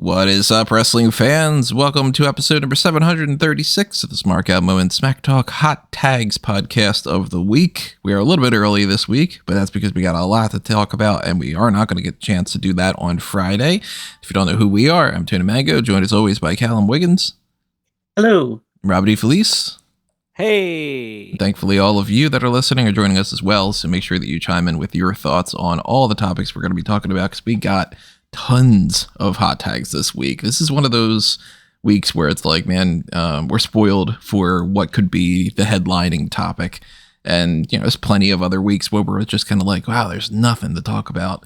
What is up, wrestling fans? Welcome to episode number 736 of the Smark and Smack Talk Hot Tags podcast of the week. We are a little bit early this week, but that's because we got a lot to talk about, and we are not going to get a chance to do that on Friday. If you don't know who we are, I'm Tony Mango, joined as always by Callum Wiggins. Hello. Robert E. Felice. Hey. Thankfully, all of you that are listening are joining us as well, so make sure that you chime in with your thoughts on all the topics we're going to be talking about, because we got tons of hot tags this week. This is one of those weeks where it's like, man, we're spoiled for what could be the headlining topic. And, you know, there's plenty of other weeks where we're just kind of like, wow, there's nothing to talk about.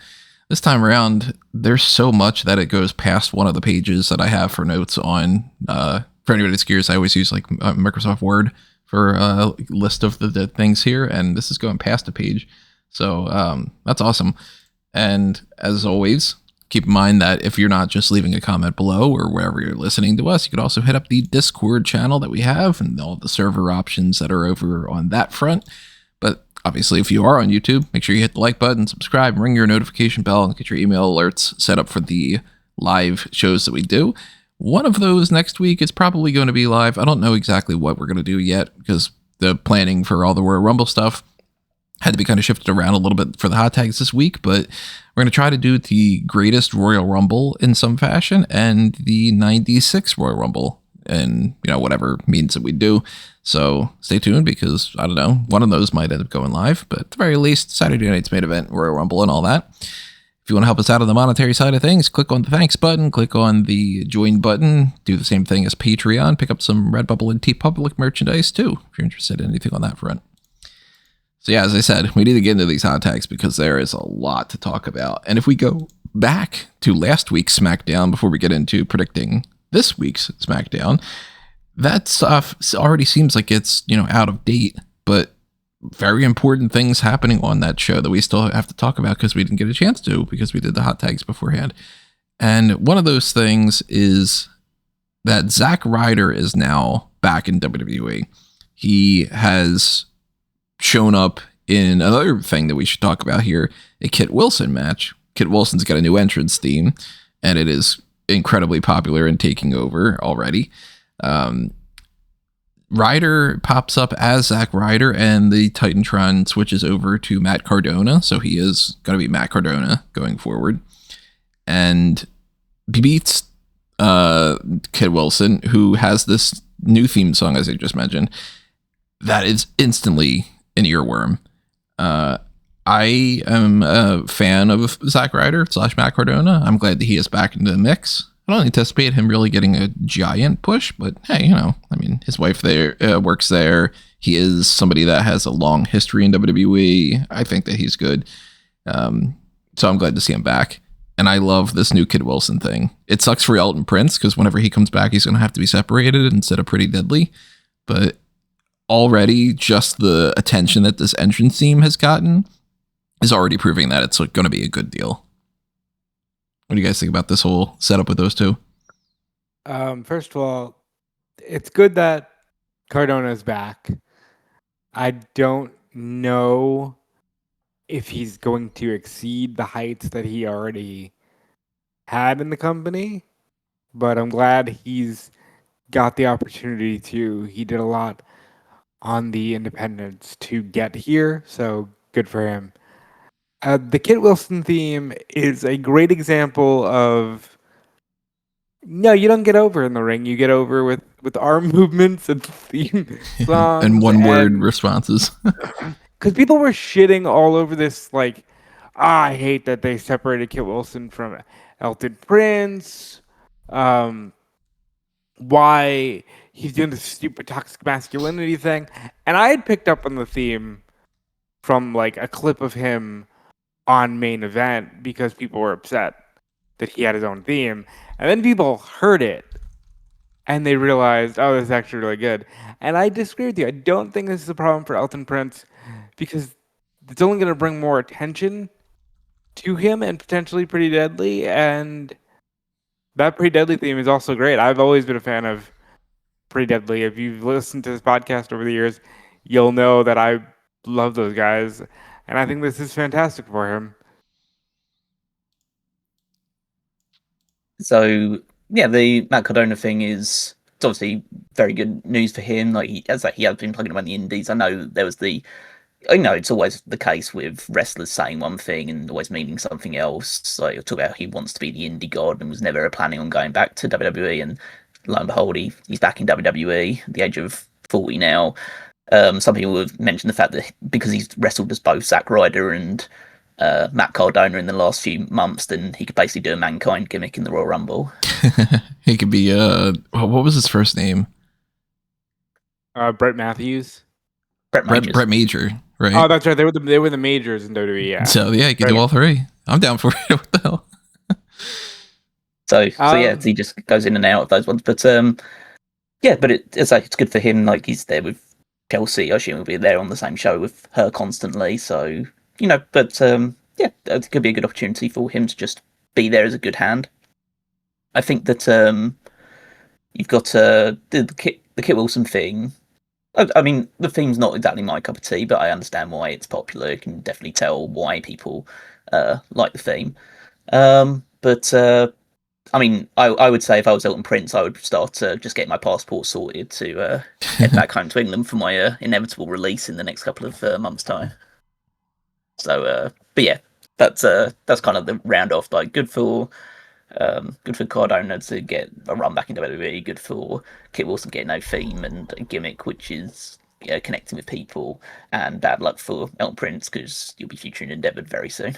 This time around, there's so much that it goes past one of the pages that I have for notes on. For anybody that's curious, I always use like Microsoft Word for a list of the things here, and this is going past a page. So that's awesome. And as always, keep in mind that if you're not just leaving a comment below or wherever you're listening to us, you could also hit up the Discord channel that we have and all the server options that are over on that front. But obviously, if you are on YouTube, make sure you hit the like button, subscribe, ring your notification bell, and get your email alerts set up for the live shows that we do. One of those next week is probably going to be live. I don't know exactly what we're going to do yet because the planning for all the Royal Rumble stuff had to be kind of shifted around a little bit for the hot tags this week, but we're going to try to do the greatest Royal Rumble in some fashion and the 96 Royal Rumble and, you know, whatever means that we do. So stay tuned because, I don't know, one of those might end up going live, but at the very least, Saturday night's main event, Royal Rumble and all that. If you want to help us out on the monetary side of things, click on the thanks button, click on the join button, do the same thing as Patreon, pick up some Redbubble and TeePublic merchandise too, if you're interested in anything on that front. So yeah, as I said, we need to get into these hot tags because there is a lot to talk about. And if we go back to last week's SmackDown before we get into predicting this week's SmackDown, that stuff already seems like it's, you know, out of date, but very important things happening on that show that we still have to talk about because we didn't get a chance to because we did the hot tags beforehand. And one of those things is that Zack Ryder is now back in WWE. He has shown up in another thing that we should talk about here, a Kit Wilson match. Kit Wilson's got a new entrance theme, and it is incredibly popular and taking over already. Ryder pops up as Zack Ryder, and the Titantron switches over to Matt Cardona, so he is going to be Matt Cardona going forward. And beats Kit Wilson, who has this new theme song, as I just mentioned, that is instantly an earworm. I am a fan of Zack Ryder / Matt Cardona. I'm glad that he is back into the mix. I don't anticipate him really getting a giant push, but hey, you know, I mean, his wife there works there. He is somebody that has a long history in WWE. I think that he's good. So I'm glad to see him back. And I love this new Kid Wilson thing. It sucks for Elton Prince because whenever he comes back, he's going to have to be separated instead of Pretty Deadly. But already just the attention that this entrance theme has gotten is already proving that it's going to be a good deal. What do you guys think about this whole setup with those two? First of all, it's good that Cardona's back. I don't know if he's going to exceed the heights that he already had in the company, but I'm glad he's got the opportunity to. He did a lot on the independents to get here, so good for him. The Kit Wilson theme is a great example of, no, you don't get over in the ring. You get over with arm movements and theme songs. And one-word responses. Because people were shitting all over this, like, I hate that they separated Kit Wilson from Elton Prince. Why he's doing this stupid toxic masculinity thing. And I had picked up on the theme from like a clip of him on Main Event because people were upset that he had his own theme. And then people heard it and they realized, oh, this is actually really good. And I disagree with you. I don't think this is a problem for Elton Prince because it's only going to bring more attention to him and potentially Pretty Deadly. And that Pretty Deadly theme is also great. I've always been a fan of Pretty Deadly. If you've listened to this podcast over the years, you'll know that I love those guys. And I think this is fantastic for him. So yeah, the Matt Cardona thing is it's obviously very good news for him. Like he has been plugging away in the indies. I know there was it's always the case with wrestlers saying one thing and always meaning something else. Like talk about he wants to be the indie god and was never planning on going back to WWE, and lo and behold, he's back in WWE at the age of 40 now. Some people have mentioned the fact that because he's wrestled as both Zack Ryder and Matt Cardona in the last few months, then he could basically do a Mankind gimmick in the Royal Rumble. He could be what was his first name? Brett Matthews. Brett Major, right? Oh, that's right. They were the majors in WWE. Yeah. So yeah, he could do all three. I'm down for it. What the hell? So yeah, he just goes in and out of those ones. But yeah, but it's good for him. Like he's there with Chelsea. I assume he'll be there on the same show with her constantly. So but yeah, it could be a good opportunity for him to just be there as a good hand. I think that you've got the Kit Wilson thing. I mean, the theme's not exactly my cup of tea, but I understand why it's popular. You can definitely tell why people like the theme. But I mean, I would say if I was Elton Prince, I would start just getting my passport sorted to head back home to England for my inevitable release in the next couple of months' time. So, but yeah, that's kind of the round off. Like, good for Cardona to get a run back into WWE. Good for Kit Wilson getting no theme and a gimmick, which is connecting with people. And bad luck for Elton Prince because you'll be featuring Endeavored very soon.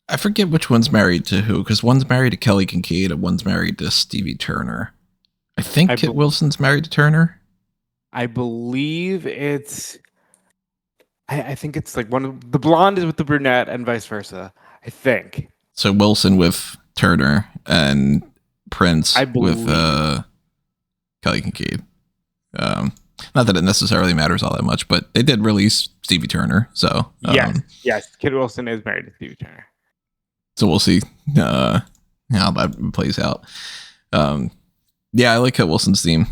I forget which one's married to who, because one's married to Kelly Kincaid and one's married to Stevie Turner. I think Kit Wilson's married to Turner. I believe it's. I think it's like one of the blonde is with the brunette and vice versa. I think. So Wilson with Turner and Prince with Kelly Kincaid. Not that it necessarily matters all that much, but they did release Stevie Turner. So yes, Kit Wilson is married to Stevie Turner. So we'll see how that plays out. Yeah, I like Kit Wilson's theme.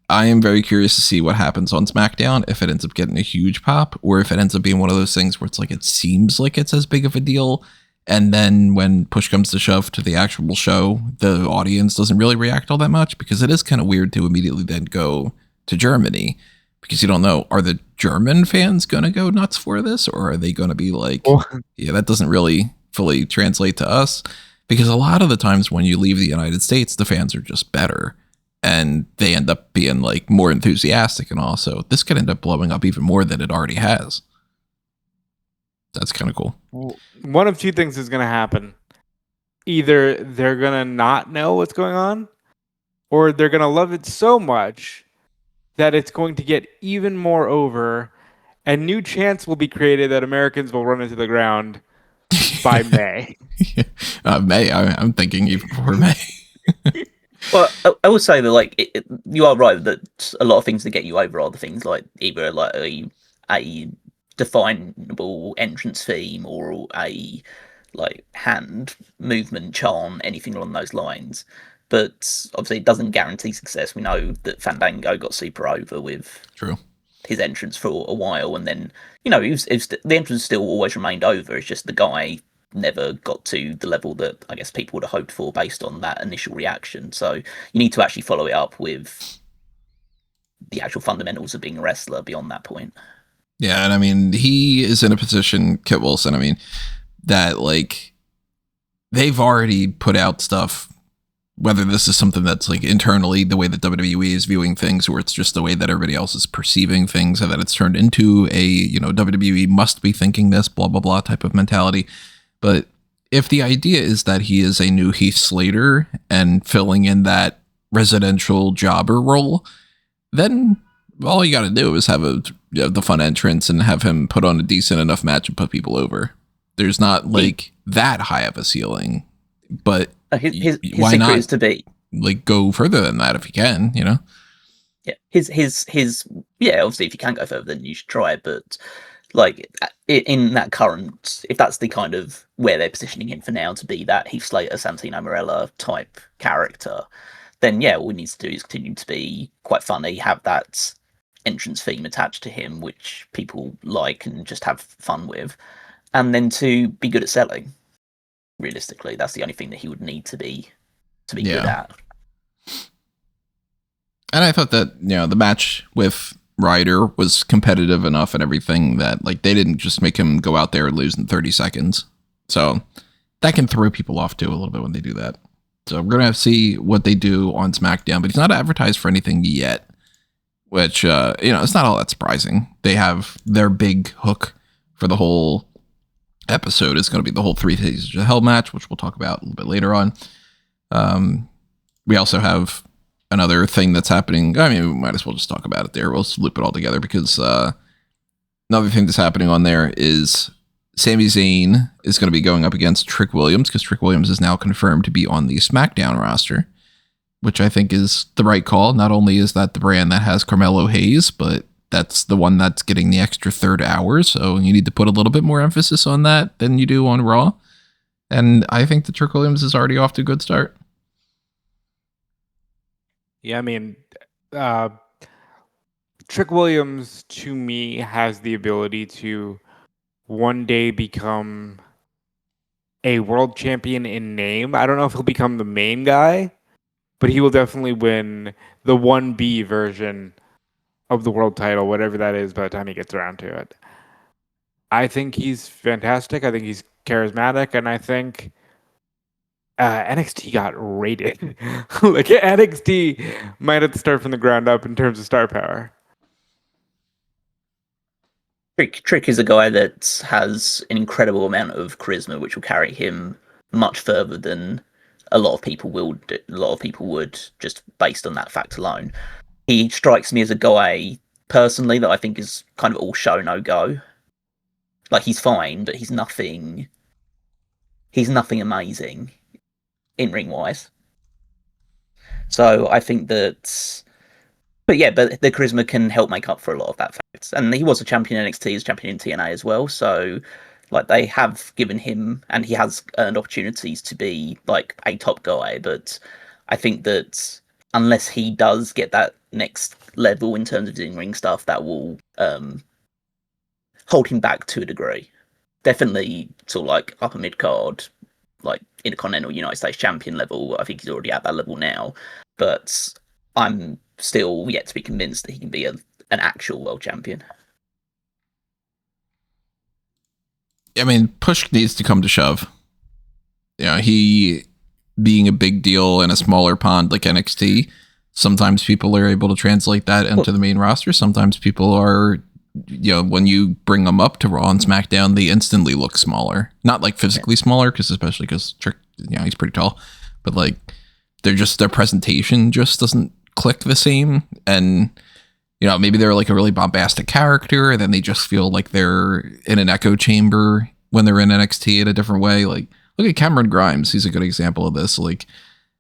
I am very curious to see what happens on SmackDown, if it ends up getting a huge pop, or if it ends up being one of those things where it's like it seems like it's as big of a deal, and then when push comes to shove to the actual show, the audience doesn't really react all that much, because it is kind of weird to immediately then go to Germany, because you don't know, are the German fans going to go nuts for this, or are they going to be like, yeah, that doesn't really fully translate to us? Because a lot of the times when you leave the United States, the fans are just better and they end up being like more enthusiastic, and also this could end up blowing up even more than it already has. That's kind of cool. One of two things is going to happen. Either they're going to not know what's going on, or they're going to love it so much that it's going to get even more over, and new chants will be created that Americans will run into the ground by May. May. I'm thinking even before May. Well, I will say that like you are right that a lot of things that get you over are the things like either like a definable entrance theme or a like hand movement charm, anything along those lines. But obviously, it doesn't guarantee success. We know that Fandango got super over with his entrance for a while, and then the entrance still always remained over. It's just the guy never got to the level that I guess people would have hoped for based on that initial reaction. So you need to actually follow it up with the actual fundamentals of being a wrestler beyond that point. Yeah, and I mean, he is in a position, Kit Wilson, I mean, that like they've already put out stuff, whether this is something that's like internally the way that WWE is viewing things, or it's just the way that everybody else is perceiving things, and that it's turned into a, WWE must be thinking this, blah, blah, blah type of mentality. But if the idea is that he is a new Heath Slater and filling in that residential jobber role, then all you got to do is have the fun entrance and have him put on a decent enough match and put people over. There's not like that high of a ceiling, but his why secret not is to be like go further than that if you can, Yeah, obviously if you can go further, then you should try it. But like in that current, if that's the kind of where they're positioning him for now to be that Heath Slater, Santino Marella type character, then yeah, all he needs to do is continue to be quite funny, have that entrance theme attached to him, which people like and just have fun with, and then to be good at selling. realistically. That's the only thing that he would need to be good at. And I thought that, the match with Ryder was competitive enough and everything that, like, they didn't just make him go out there and lose in 30 seconds. So that can throw people off, too, a little bit when they do that. So we're going to have to see what they do on SmackDown, but he's not advertised for anything yet, which, it's not all that surprising. They have their big hook for the whole episode is going to be the whole 3 Days of Hell match, which we'll talk about a little bit later on. We also have another thing that's happening. I mean, we might as well just talk about it there. We'll loop it all together because another thing that's happening on there is Sami Zayn is going to be going up against Trick Williams because Trick Williams is now confirmed to be on the SmackDown roster, which I think is the right call. Not only is that the brand that has Carmelo Hayes, but that's the one that's getting the extra third hour. So you need to put a little bit more emphasis on that than you do on Raw. And I think that Trick Williams is already off to a good start. Yeah, I mean, Trick Williams, to me, has the ability to one day become a world champion in name. I don't know if he'll become the main guy, but he will definitely win the 1B version of the world title, whatever that is, by the time he gets around to it. I think he's fantastic. I think he's charismatic, and I think NXT got raided. Like, NXT might have to start from the ground up in terms of star power. Trick is a guy that has an incredible amount of charisma, which will carry him much further than a lot of people would, just based on that fact alone. He strikes me as a guy personally that I think is kind of all show, no go. Like, he's fine, but he's nothing amazing in ring wise. So I think that, but the charisma can help make up for a lot of that fact. And he was a champion in NXT, he's champion in TNA as well. So, like, they have given him, and he has earned opportunities to be like a top guy. But I think that unless he does get that next level in terms of doing ring stuff, that will hold him back to a degree. Definitely sort of like upper mid card, like Intercontinental United States champion level. I think he's already at that level now, but I'm still yet to be convinced that he can be an actual world champion. I mean, push needs to come to shove. He being a big deal in a smaller pond like NXT, sometimes people are able to translate that into the main roster. Sometimes people are, when you bring them up to Raw and SmackDown, they instantly look smaller. Not like physically smaller, especially because Trick, he's pretty tall, but like their presentation just doesn't click the same. And maybe they're like a really bombastic character, and then they just feel like they're in an echo chamber when they're in NXT in a different way. Like, look at Cameron Grimes. He's a good example of this. Like,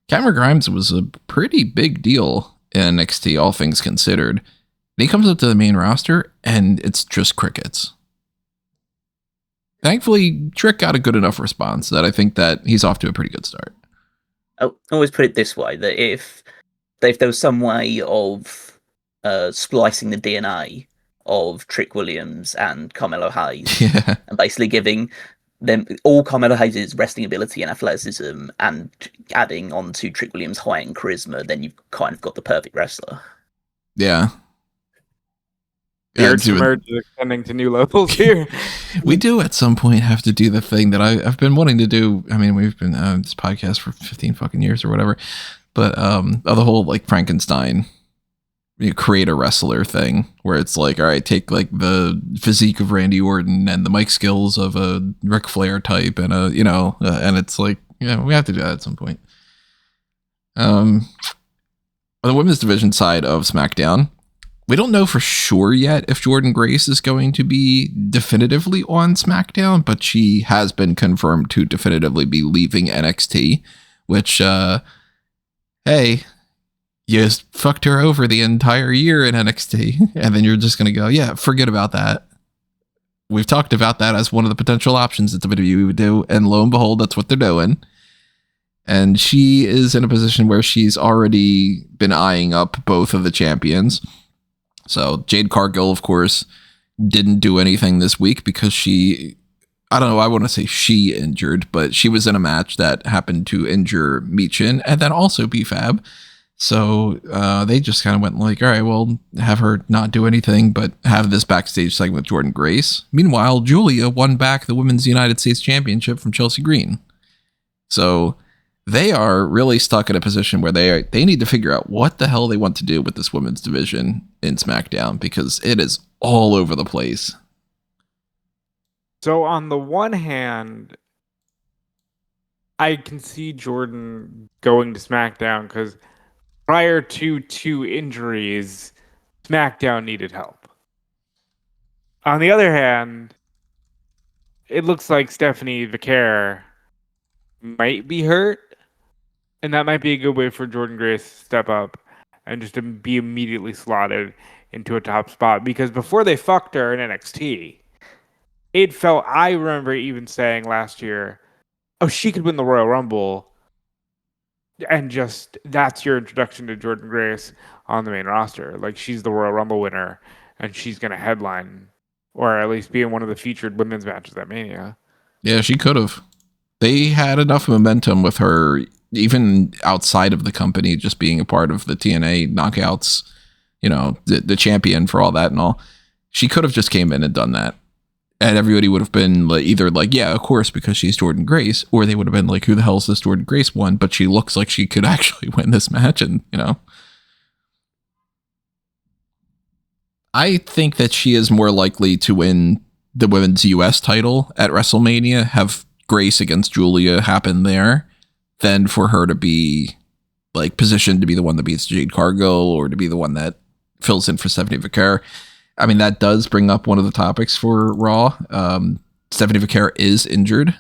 Cameron Grimes was a pretty big deal in NXT, all things considered. And he comes up to the main roster, and it's just crickets. Thankfully, Trick got a good enough response that I think that he's off to a pretty good start. I always put it this way, that if there was some way of splicing the DNA of Trick Williams and Carmelo Hayes, and basically giving them all Carmelo Hayes' wrestling ability and athleticism, and adding on to Trick Williams' height and charisma, then you've kind of got the perfect wrestler. Yeah. Beard Merge is extending to new levels here. We do at some point have to do the thing that I've been wanting to do. I mean, we've been on this podcast for 15 fucking years or whatever, but the whole like Frankenstein, create a wrestler thing where it's like, all right, take like the physique of Randy Orton and the mic skills of a Ric Flair type, and and it's like, we have to do that at some point. On the women's division side of SmackDown, we don't know for sure yet if Jordynne Grace is going to be definitively on SmackDown, but she has been confirmed to definitively be leaving NXT, which, hey, you just fucked her over the entire year in NXT, and then you're just going to go, yeah, forget about that. We've talked about that as one of the potential options that WWE would do, and lo and behold, that's what they're doing. And she is in a position where she's already been eyeing up both of the champions. So Jade Cargill, of course, didn't do anything this week because she I don't know, I want to say she injured, but she was in a match that happened to injure Michin and then also BFAB. So they just kind of went like, all right, well, have her not do anything, but have this backstage segment with Jordynne Grace. Meanwhile, Giulia won back the Women's United States Championship from Chelsea Green. So they are really stuck in a position where they need to figure out what the hell they want to do with this women's division in SmackDown, because it is all over the place. So on the one hand, I can see Jordynne going to SmackDown because prior to 2 injuries, SmackDown needed help. On the other hand, it looks like Stephanie Vaquer might be hurt, and that might be a good way for Jordynne Grace to step up and just to be immediately slotted into a top spot. Because before they fucked her in NXT, I remember even saying last year, oh, she could win the Royal Rumble, and just that's your introduction to Jordynne Grace on the main roster. Like, she's the Royal Rumble winner, and she's going to headline, or at least be in one of the featured women's matches at Mania. Yeah, she could have. They had enough momentum with her, even outside of the company, just being a part of the TNA knockouts, you know, the champion for all that and all. She could have just came in and done that. And everybody would have been either like, yeah, of course, because she's Jordynne Grace, or they would have been like, who the hell is this Jordynne Grace one? But she looks like she could actually win this match. And, you know, I think that she is more likely to win the women's US title at WrestleMania, have Grace against Giulia happen there, than for her to be like positioned to be the one that beats Jade Cargill or to be the one that fills in for Stephanie Vaquer. I mean, that does bring up one of the topics for Raw. Stephanie Vaquer is injured,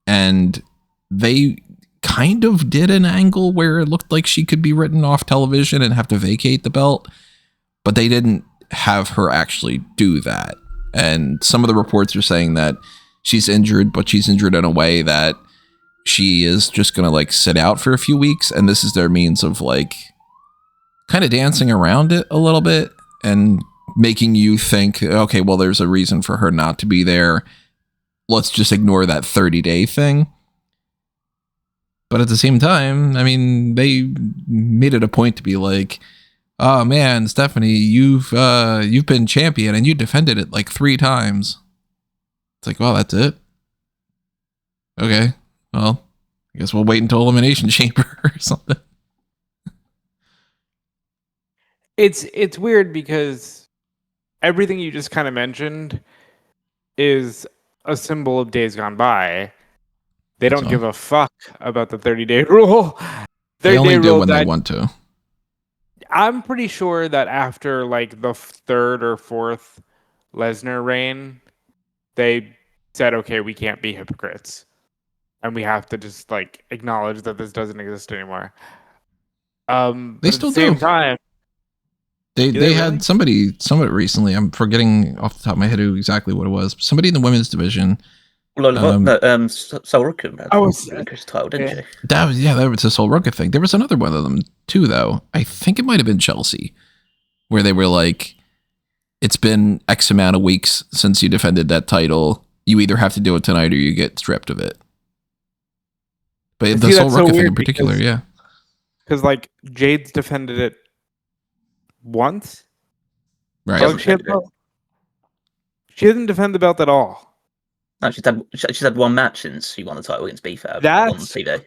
and they kind of did an angle where it looked like she could be written off television and have to vacate the belt, but they didn't have her actually do that. And some of the reports are saying that she's injured, but she's injured in a way that she is just going to like sit out for a few weeks. And this is their means of like kind of dancing around it a little bit and making you think, okay, well, there's a reason for her not to be there. Let's just ignore that 30-day thing. But at the same time, I mean, they made it a point to be like, oh man, Stephanie, you've been champion and you defended it like 3 times. It's like, well, that's it. Okay, well, I guess we'll wait until Elimination Chamber or something. It's weird because everything you just kind of mentioned is a symbol of days gone by. They don't give a fuck about the 30-day rule. They only do when they want to. I'm pretty sure that after like the 3rd or 4th Lesnar reign, they said, okay, we can't be hypocrites. And we have to just like acknowledge that this doesn't exist anymore. They still do. At the same time, They had somebody recently, I'm forgetting off the top of my head exactly what it was. Somebody in the women's division. Sol Ruka had Chris title, didn't she? That was a Sol Ruka thing. There was another one of them too, though. I think it might have been Chelsea, where they were like, it's been X amount of weeks since you defended that title. You either have to do it tonight or you get stripped of it. But the Sol Ruka thing in particular, yeah. Because like Jade's defended it once, right? She didn't defend the belt at all. No, she's had one match since she won the title against BFAB on TV.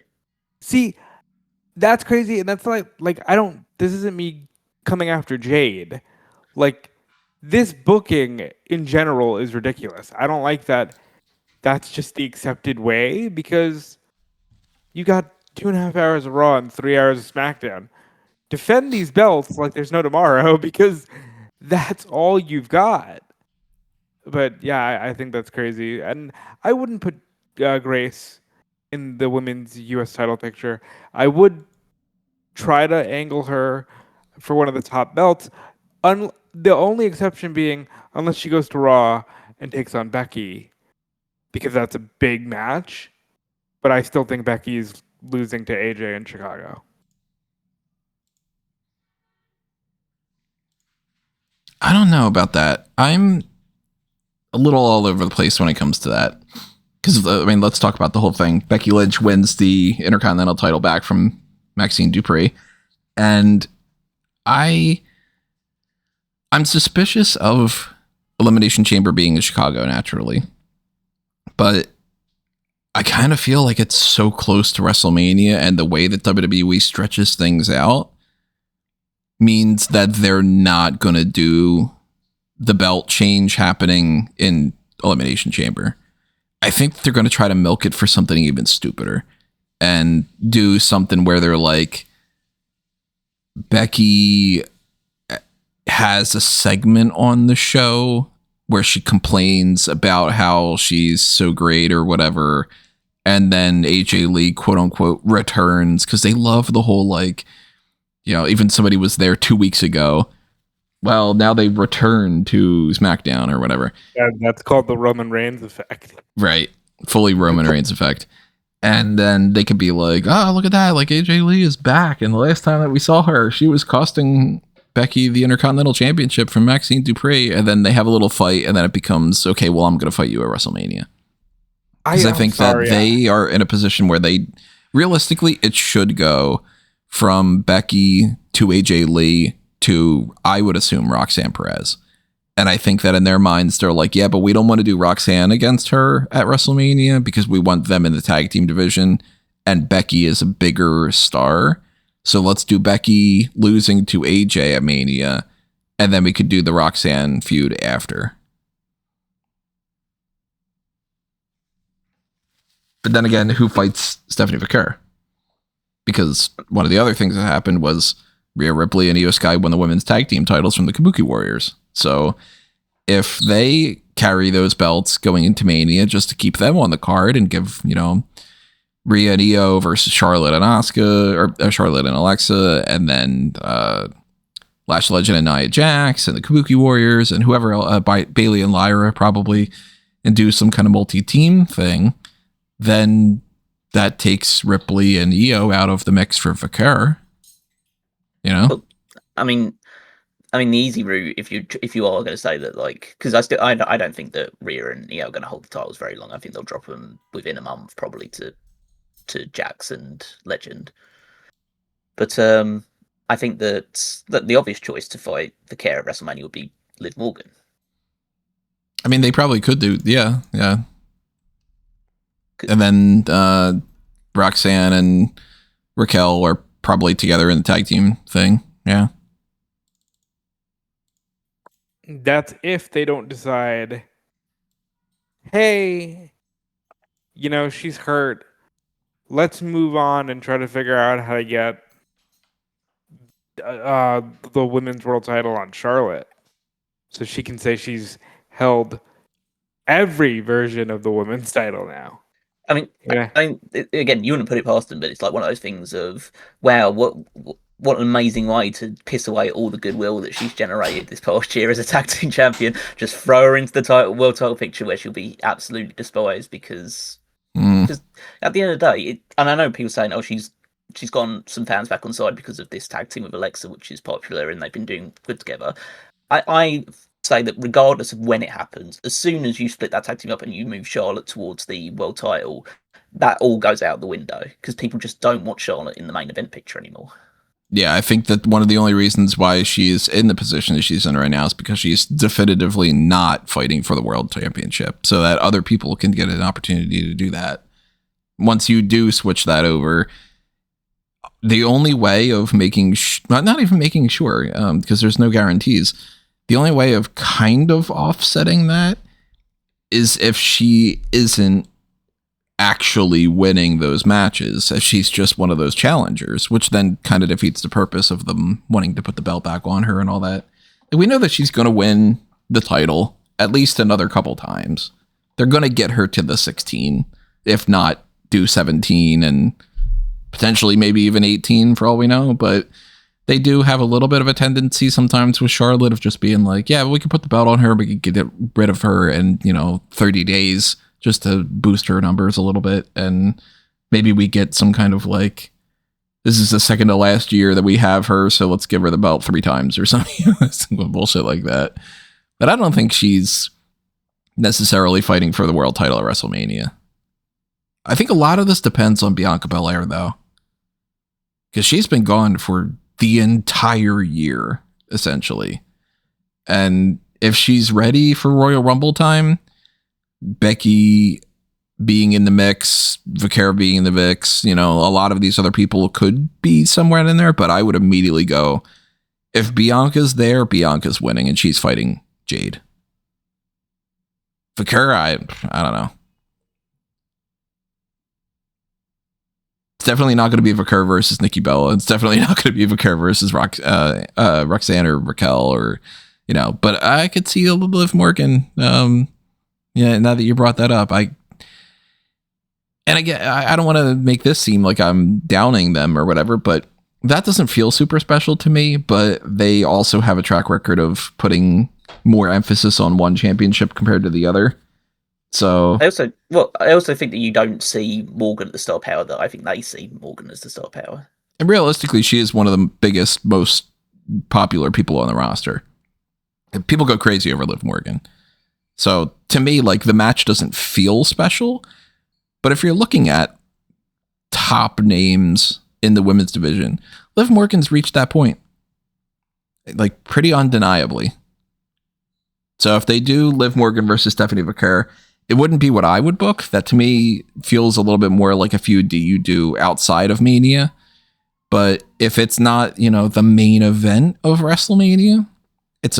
See, that's crazy, and that's like I don't. This isn't me coming after Jade. Like, this booking in general is ridiculous. I don't like that. That's just the accepted way, because you got 2.5 hours of Raw and 3 hours of SmackDown. Defend these belts like there's no tomorrow, because that's all you've got. But yeah, I think that's crazy. And I wouldn't put Grace in the women's U.S. title picture. I would try to angle her for one of the top belts. The only exception being unless she goes to Raw and takes on Becky, because that's a big match. But I still think Becky's losing to AJ in Chicago. I don't know about that. I'm a little all over the place when it comes to that. because I mean, let's talk about the whole thing. Becky Lynch wins the Intercontinental title back from Maxxine Dupri, and I'm suspicious of Elimination Chamber being in Chicago naturally, but I kind of feel like it's so close to WrestleMania, and the way that WWE stretches things out means that they're not going to do the belt change happening in Elimination Chamber. I think they're going to try to milk it for something even stupider and do something where they're like, Becky has a segment on the show where she complains about how she's so great or whatever, and then AJ Lee, quote unquote, returns, because they love the whole, like, you know, even somebody was there 2 weeks ago. Well, now they return to SmackDown or whatever. Yeah, that's called the Roman Reigns effect. Right. Fully Roman Reigns effect. And then they could be like, oh, look at that. Like, AJ Lee is back. And the last time that we saw her, she was costing Becky the Intercontinental Championship from Maxxine Dupri. And then they have a little fight. And then it becomes, okay, well, I'm going to fight you at WrestleMania. Because I think that they are in a position where they, realistically, it should go from Becky to AJ Lee to, I would assume, Roxanne Perez. And I think that in their minds, they're like, yeah, but we don't want to do Roxanne against her at WrestleMania because we want them in the tag team division. And Becky is a bigger star. So let's do Becky losing to AJ at Mania. And then we could do the Roxanne feud after. But then again, who fights Stephanie Vaquer? Because one of the other things that happened was Rhea Ripley and Io Sky won the women's tag team titles from the Kabuki Warriors. So if they carry those belts going into Mania just to keep them on the card and give, you know, Rhea and Io versus Charlotte and Asuka, or Charlotte and Alexa, and then Lash Legend and Nia Jax and the Kabuki Warriors and whoever else, Bayley and Lyra probably, and do some kind of multi-team thing, then that takes Ripley and Io out of the mix for Vaquer. You know? Well, I mean, the easy route, if you are going to say that, like, because I don't think that Rhea and Io are going to hold the titles very long. I think they'll drop them within a month, probably to Jax and Legend. But I think that the obvious choice to fight Vaquer at WrestleMania would be Liv Morgan. I mean, they probably could do, yeah. And then Roxanne and Raquel are probably together in the tag team thing, yeah. That's if they don't decide, hey, you know, she's hurt. Let's move on and try to figure out how to get the women's world title on Charlotte, so she can say she's held every version of the women's title now. I mean, yeah. Again, you wouldn't put it past them, but it's like one of those things of, wow, what an amazing way to piss away all the goodwill that she's generated this past year as a tag team champion. Just throw her into the world title picture where she'll be absolutely despised because at the end of the day, and I know people saying, oh, she's gotten some fans back on side because of this tag team with Alexa, which is popular and they've been doing good together. I say that regardless of when it happens, as soon as you split that tag team up and you move Charlotte towards the world title, that all goes out the window because people just don't want Charlotte in the main event picture anymore. Yeah, I think that one of the only reasons why she's in the position that she's in right now is because she's definitively not fighting for the world championship, so that other people can get an opportunity to do that. Once you do switch that over, the only way of making not even making sure, because there's no guarantees, the only way of kind of offsetting that is if she isn't actually winning those matches, if she's just one of those challengers, which then kind of defeats the purpose of them wanting to put the belt back on her and all that. And we know that she's going to win the title at least another couple times. They're going to get her to the 16, if not do 17 and potentially maybe even 18 for all we know, but they do have a little bit of a tendency sometimes with Charlotte of just being like, yeah, we can put the belt on her, we can get rid of her in, 30 days just to boost her numbers a little bit. And maybe we get some kind of like, this is the second to last year that we have her, so let's give her the belt 3 times or something. Some bullshit like that. But I don't think she's necessarily fighting for the world title at WrestleMania. I think a lot of this depends on Bianca Belair, though, because she's been gone for the entire year, essentially. And if she's ready for Royal Rumble time, Becky being in the mix, Vaquer being in the mix, a lot of these other people could be somewhere in there, but I would immediately go, if Bianca's there, Bianca's winning, and she's fighting Jade. Vaquer, I don't know. It's definitely not going to be Vaquer versus Nikki Bella. It's definitely not going to be Vaquer versus Roxanne or Raquel or, but I could see Liv Morgan. Yeah, now that you brought that up, I don't want to make this seem like I'm downing them or whatever, but that doesn't feel super special to me. But they also have a track record of putting more emphasis on one championship compared to the other. So I also think that you don't see Morgan as the star power that I think they see Morgan as the star power. And realistically, she is one of the biggest, most popular people on the roster. And people go crazy over Liv Morgan. So to me, like, the match doesn't feel special. But if you're looking at top names in the women's division, Liv Morgan's reached that point, like, pretty undeniably. So if they do Liv Morgan versus Stephanie Vaquer, it wouldn't be what I would book. That to me feels a little bit more like a feud you do outside of Mania. But if it's not, the main event of WrestleMania, it's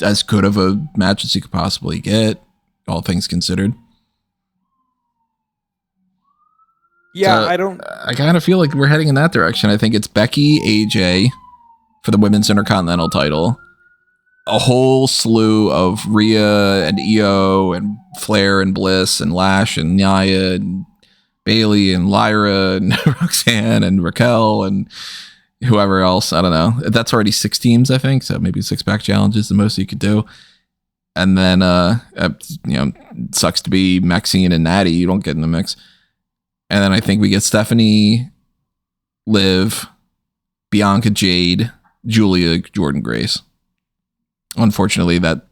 as good of a match as you could possibly get, all things considered. Yeah, so I kind of feel like we're heading in that direction. I think it's Becky, AJ for the women's Intercontinental title. A whole slew of Rhea and Io and Flair and Bliss and Lash and Nia and Bailey and Lyra and Roxanne and Raquel and whoever else. I don't know. That's already 6 teams, I think. So maybe 6-pack challenge is the most you could do. And then, it sucks to be Maxxine and Natty. You don't get in the mix. And then I think we get Stephanie, Liv, Bianca, Jade, Giulia, Jordynne Grace. Unfortunately, that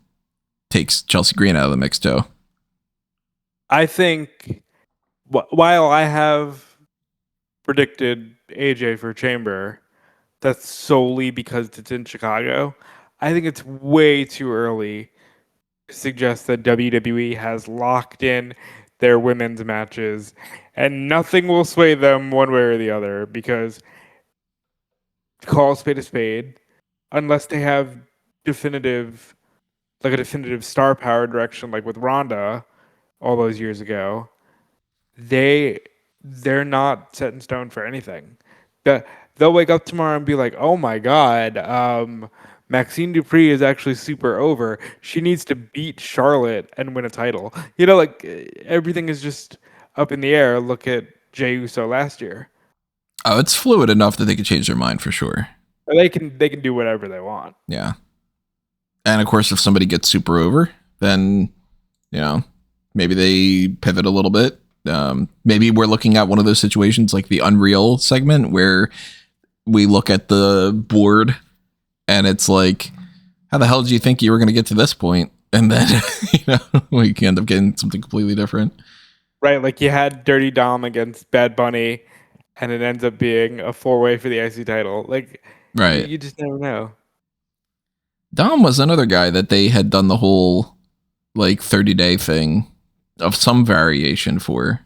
takes Chelsea Green out of the mix, too. I think while I have predicted AJ for Chamber, that's solely because it's in Chicago. I think it's way too early to suggest that WWE has locked in their women's matches and nothing will sway them one way or the other, because call a spade, unless they have a definitive star power direction, like with Ronda all those years ago, they're not set in stone for anything. They'll wake up tomorrow and be like, oh my god, Maxxine Dupri is actually super over. She needs to beat Charlotte and win a title. Everything is just up in the air. Look at Jey Uso last year. Oh, it's fluid enough that they could change their mind for sure. They can do whatever they want. Yeah. And of course, if somebody gets super over, then, maybe they pivot a little bit. Maybe we're looking at one of those situations like the Unreal segment where we look at the board and it's like, how the hell did you think you were going to get to this point? And then, we can end up getting something completely different. Right. Like you had Dirty Dom against Bad Bunny and it ends up being a 4-way for the IC title. Like, right. You just never know. Dom was another guy that they had done the whole 30-day thing of some variation for.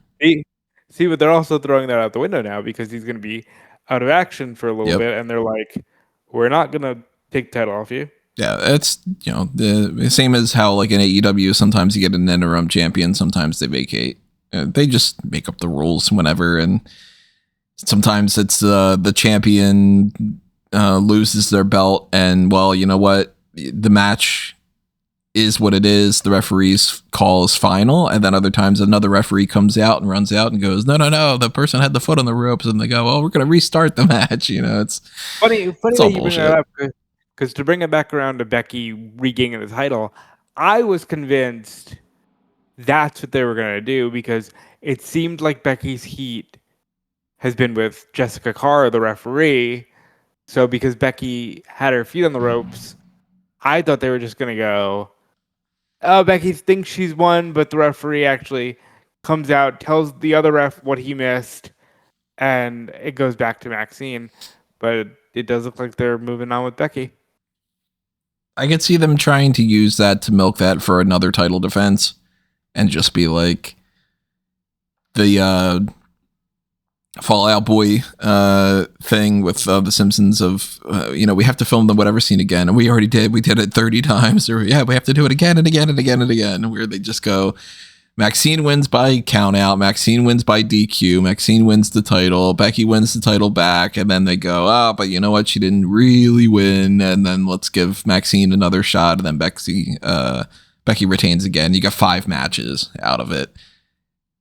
See, but they're also throwing that out the window now because he's going to be out of action for a little bit, and they're like, we're not going to take the title off you. Yeah, it's the same as how in AEW sometimes you get an interim champion, sometimes they vacate. They just make up the rules whenever, and sometimes it's the champion loses their belt, and well, you know what, the match is what it is. The referee's call is final, and then other times another referee comes out and runs out and goes, no, the person had the foot on the ropes, and they go, well, we're going to restart the match. It's funny it's that all you bullshit. bring that up, because to bring it back around to Becky regaining the title, I was convinced that's what they were going to do, because it seemed like Becky's heat has been with Jessica Carr, the referee. So because Becky had her feet on the ropes, I thought they were just going to go, oh, Becky thinks she's won, but the referee actually comes out, tells the other ref what he missed, and it goes back to Maxxine. But it does look like they're moving on with Becky. I could see them trying to use that to milk that for another title defense and just be like the Fallout Boy thing with the Simpsons of, we have to film the whatever scene again. And we already did. We did it 30 times. Or, we have to do it again and again and again and again. Where they just go, Maxxine wins by count out. Maxxine wins by DQ. Maxxine wins the title. Becky wins the title back. And then they go, but you know what? She didn't really win. And then let's give Maxxine another shot. And then Becky retains again. You got 5 matches out of it.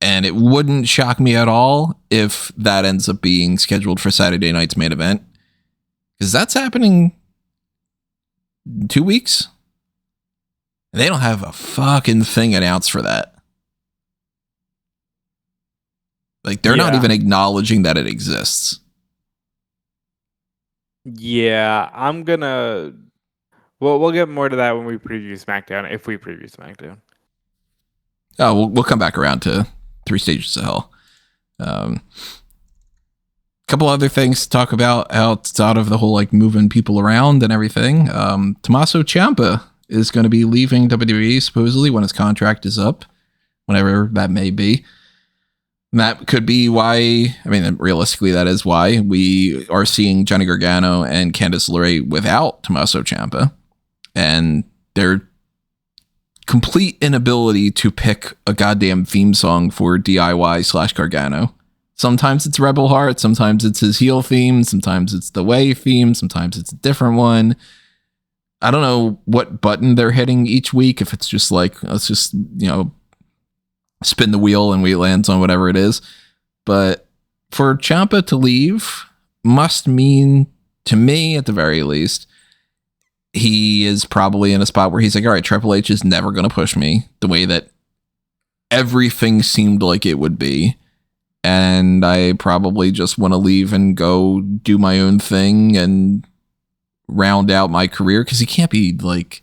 And it wouldn't shock me at all if that ends up being scheduled for Saturday night's main event. Because that's happening in 2 weeks. And they don't have a fucking thing announced for that. Like, they're not even acknowledging that it exists. Yeah, I'm gonna... Well, we'll get more to that when we preview SmackDown, if we preview SmackDown. Oh, we'll come back around to 3 Stages of Hell. Couple other things to talk about outside of the whole, like, moving people around and everything. Tommaso Ciampa is going to be leaving WWE, supposedly, when his contract is up, whenever that may be. And that could be why, realistically, that is why we are seeing Johnny Gargano and Candice LeRae without Tommaso Ciampa. And their complete inability to pick a goddamn theme song for DIY/Gargano. Sometimes it's Rebel Heart, sometimes it's his heel theme, sometimes it's the Way theme, sometimes it's a different one. I don't know what button they're hitting each week, if it's just like, let's just, spin the wheel and we lands on whatever it is. But for Ciampa to leave must mean, to me at the very least, he is probably in a spot where he's like, all right, Triple H is never going to push me the way that everything seemed like it would be. And I probably just want to leave and go do my own thing and round out my career. Because he can't be like,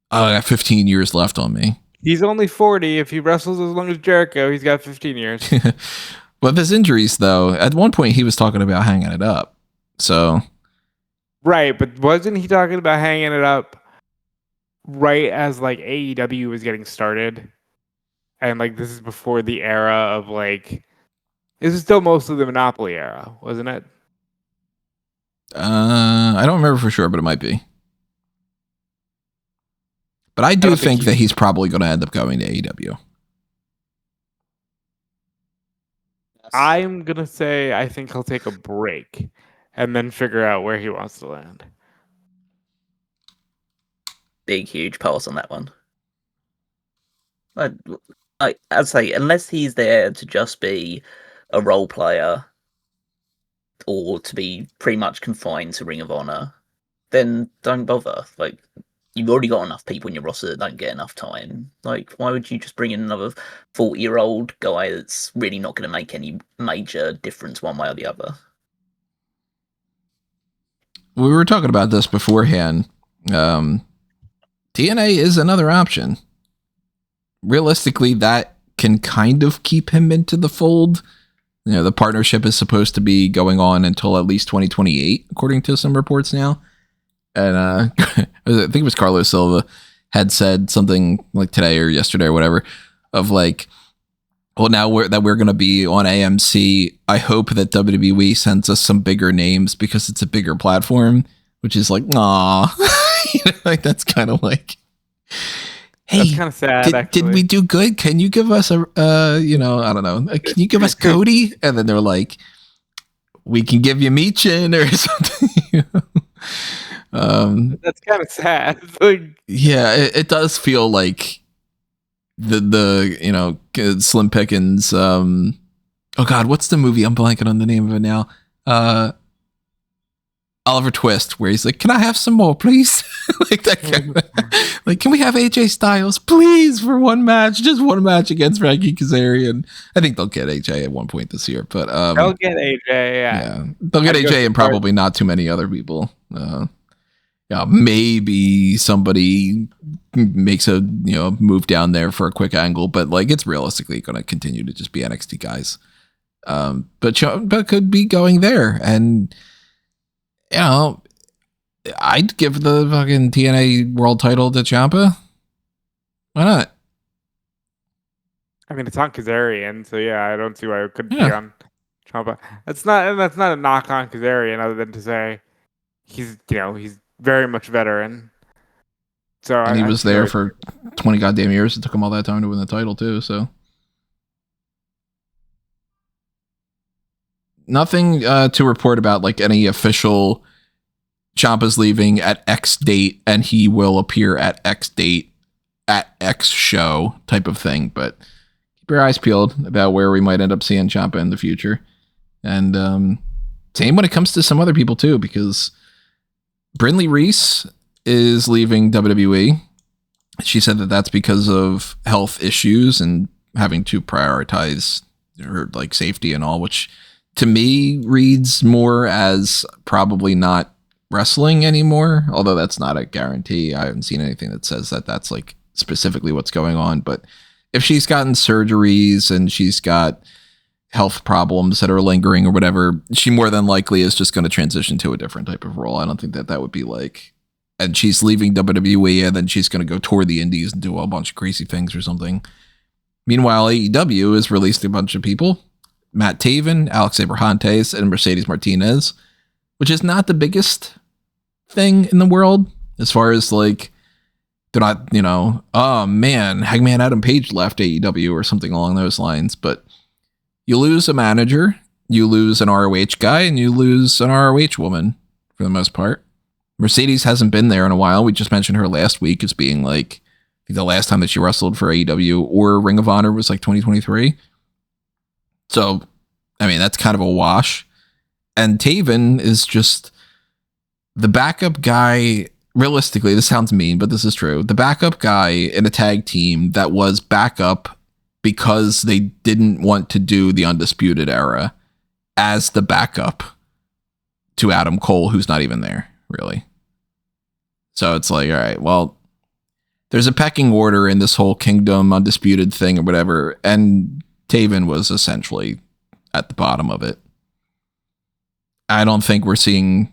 I got 15 years left on me. He's only 40. If he wrestles as long as Jericho, he's got 15 years. With his injuries, though, at one point he was talking about hanging it up. So, right, but wasn't he talking about hanging it up right as like AEW was getting started? And like this is before the era of like, this is still mostly the Monopoly era, wasn't it? I don't remember for sure, but it might be. But I do think that he's probably going to end up going to AEW. I'm going to say I think he'll take a break and then figure out where he wants to land. Big, huge pass on that one. I'd say, unless he's there to just be a role player or to be pretty much confined to Ring of Honor, then don't bother. Like, you've already got enough people in your roster that don't get enough time. Like, why would you just bring in another 40-year-old guy that's really not going to make any major difference one way or the other? We were talking about this beforehand. TNA is another option. Realistically, that can kind of keep him into the fold. The partnership is supposed to be going on until at least 2028, according to some reports now. And I think it was Carlos Silva had said something like today or yesterday or whatever of like, well, now we're going to be on AMC. I hope that WWE sends us some bigger names because it's a bigger platform, which is like, nah, like that's kind of like, hey, that's kind of sad. Did we do good? Can you give us I don't know. Can you give us Cody? And then they're like, we can give you Michin or something. That's kind of sad. Like, yeah, it does feel like the Slim Pickens. Oh God, what's the movie? I'm blanking on the name of it now. Oliver Twist, where he's like, "Can I have some more, please?" Like that kind of, like, can we have AJ Styles, please, for one match, just one match against Frankie Kazarian? I think they'll get AJ at one point this year, but they'll get AJ. Yeah, they'll get AJ and probably not too many other people. Maybe somebody makes a move down there for a quick angle, but like it's realistically going to continue to just be NXT guys. But Ciampa could be going there, and I'd give the fucking TNA World Title to Ciampa. Why not? I mean, it's on Kazarian, so yeah, I don't see why it couldn't be on Ciampa. That's not a knock on Kazarian, other than to say he's very much veteran. So and he was there for 20 goddamn years. It took him all that time to win the title too. So nothing to report about like any official Ciampa's leaving at X date and he will appear at X date at X show type of thing. But keep your eyes peeled about where we might end up seeing Ciampa in the future. And same when it comes to some other people too, because Brinley Reece is leaving WWE. She said that that's because of health issues and having to prioritize her like safety and all, which to me reads more as probably not wrestling anymore, although that's not a guarantee. I haven't seen anything that says that that's like specifically what's going on. But if she's gotten surgeries and she's got health problems that are lingering or whatever, she more than likely is just going to transition to a different type of role. I don't think that would be like, and she's leaving WWE and then she's going to go tour the indies and do a bunch of crazy things or something. Meanwhile, AEW has released a bunch of people: Matt Taven, Alex Abrahantes, and Mercedes Martinez, which is not the biggest thing in the world as far as like, they're not, oh man, Hangman Adam Page left AEW or something along those lines. But you lose a manager, you lose an ROH guy, and you lose an ROH woman for the most part. Mercedes hasn't been there in a while. We just mentioned her last week as being like, I think the last time that she wrestled for AEW or Ring of Honor was like 2023. So, I mean, that's kind of a wash. And Taven is just the backup guy. Realistically, this sounds mean, but this is true. The backup guy in a tag team that was backup because they didn't want to do the Undisputed Era as the backup to Adam Cole, who's not even there, really. So it's like, all right, well, there's a pecking order in this whole Kingdom Undisputed thing or whatever, and Taven was essentially at the bottom of it. I don't think we're seeing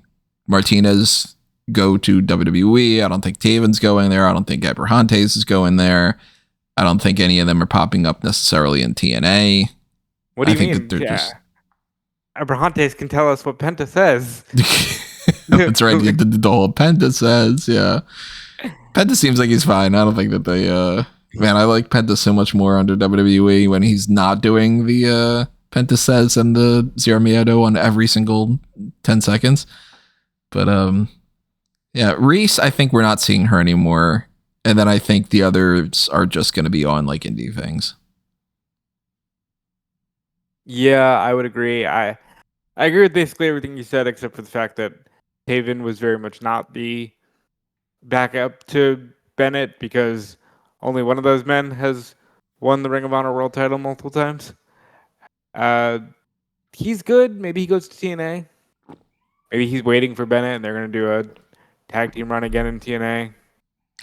Martinez go to WWE. I don't think Taven's going there. I don't think Abrahantes is going there. I don't think any of them are popping up necessarily in TNA. What do you mean? Abrahantes can tell us what Penta says. That's right. The whole Penta says, yeah. Penta seems like he's fine. I don't think that they... man, I like Penta so much more under WWE when he's not doing the Penta says and the Zero Miedo on every single 10 seconds. But, yeah, Reese, I think we're not seeing her anymore. And then I think the others are just going to be on like indie things. Yeah, I would agree. I agree with basically everything you said, except for the fact that Taven was very much not the backup to Bennett, because only one of those men has won the Ring of Honor World Title multiple times. He's good. Maybe he goes to TNA. Maybe he's waiting for Bennett and they're going to do a tag team run again in TNA.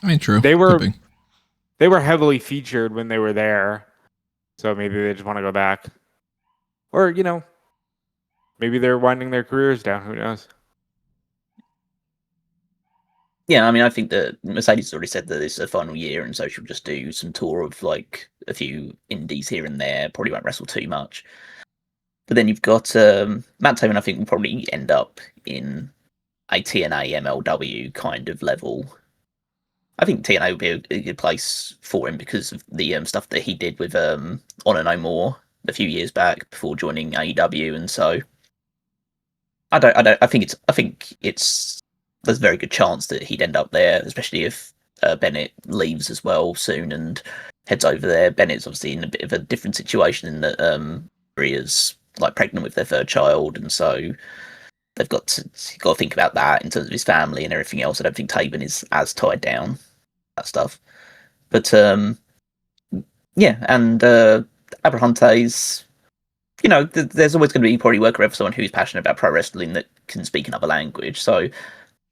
I mean, true. They were heavily featured when they were there, so maybe they just want to go back. Or, maybe they're winding their careers down. Who knows? Yeah, I mean, I think that Mercedes already said that it's a final year, and so she'll just do some tour of like a few indies here and there. Probably won't wrestle too much. But then you've got Matt Taven. I think will probably end up in a TNA MLW kind of level. I think TNA would be a good place for him because of the stuff that he did with Honor No More a few years back before joining AEW, and so I think it's there's a very good chance that he'd end up there, especially if Bennett leaves as well soon and heads over there. Bennett's obviously in a bit of a different situation in that Rhea's like pregnant with their third child, and so they've got to think about that in terms of his family and everything else. I don't think Taven is as tied down that stuff, but yeah, and Abrahantes, there's always going to be probably work around for someone who's passionate about pro wrestling that can speak another language. So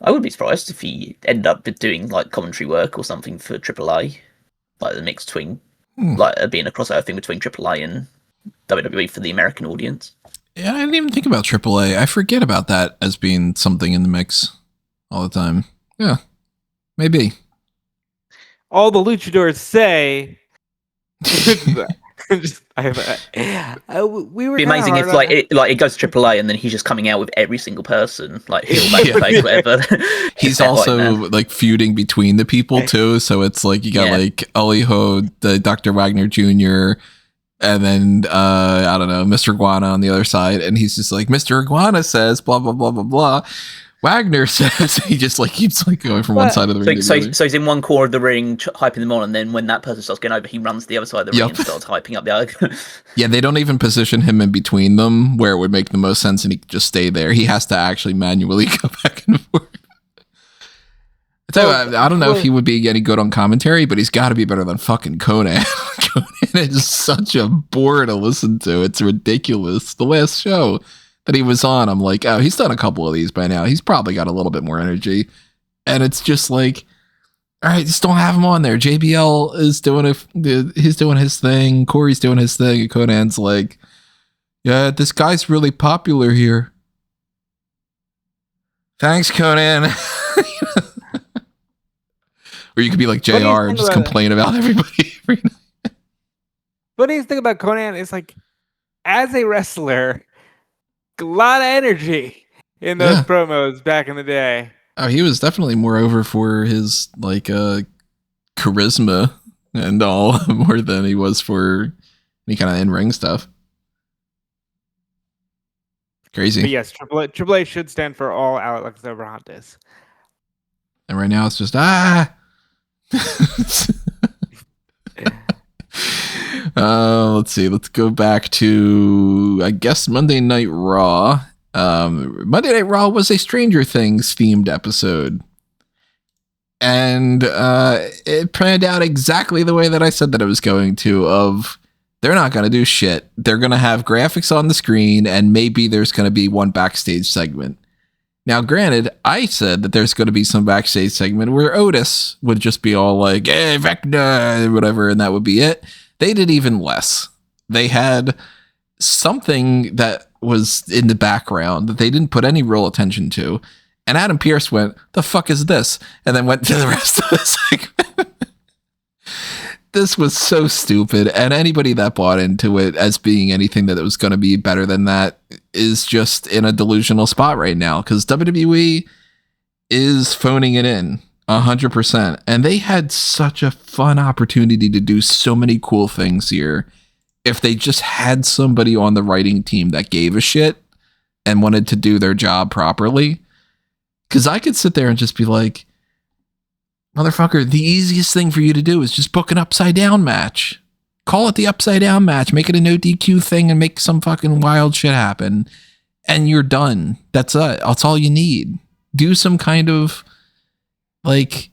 I would be surprised if he ended up doing like commentary work or something for AAA, like the mix between like being a crossover thing between AAA and WWE for the American audience. Yeah, I didn't even think about AAA. I forget about that as being something in the mix all the time. Yeah, maybe. All the luchadors say. We were It'd be amazing if it goes to AAA and then he's just coming out with every single person, like heel, babyface, whatever. He's also like feuding between the people too, so it's like you got like Aliho, the Dr. Wagner Jr., and then I don't know, Mr. Iguana on the other side, and he's just like, Mr. Iguana says blah blah blah blah blah. Wagner says he just like keeps like going from one side of the ring. So he's in one corner of the ring hyping them on, and then when that person starts going over, he runs to the other side of the ring and starts hyping up the other. Yeah, they don't even position him in between them where it would make the most sense, and he could just stay there. He has to actually manually go back and forth. I don't know if he would be any good on commentary, but he's got to be better than fucking Conan. Conan is such a bore to listen to. It's ridiculous. The last show that he was on, I'm like, oh, he's done a couple of these by now. He's probably got a little bit more energy. And it's just like, all right, just don't have him on there. JBL is he's doing his thing. Corey's doing his thing. And Conan's like, yeah, this guy's really popular here. Thanks, Conan. Or you could be like JR and just complain about everybody every night. Funniest thing about Conan is like, as a wrestler, a lot of energy in those promos back in the day. Oh, he was definitely more over for his like charisma and all more than he was for any kind of in-ring stuff. Crazy. But yes, AAA should stand for all Alex Abrahantes. And right now it's just let's see. Let's go back to, I guess, Monday Night Raw. Monday Night Raw was a Stranger Things themed episode. And it panned out exactly the way that I said that it was going to, they're not going to do shit. They're going to have graphics on the screen, and maybe there's going to be one backstage segment. Now, granted, I said that there's going to be some backstage segment where Otis would just be all like, hey, Vecna, whatever, and that would be it. They did even less. They had something that was in the background that they didn't put any real attention to. And Adam Pearce went, the fuck is this? And then went to the rest of the segment. This was so stupid. And anybody that bought into it as being anything that it was going to be better than that is just in a delusional spot right now. Because WWE is phoning it in 100%. And they had such a fun opportunity to do so many cool things here. If they just had somebody on the writing team that gave a shit and wanted to do their job properly. Because I could sit there and just be like, motherfucker, the easiest thing for you to do is just book an upside down match. Call it the upside down match. Make it a no DQ thing and make some fucking wild shit happen. And you're done. That's it. That's all you need. Do some kind of like,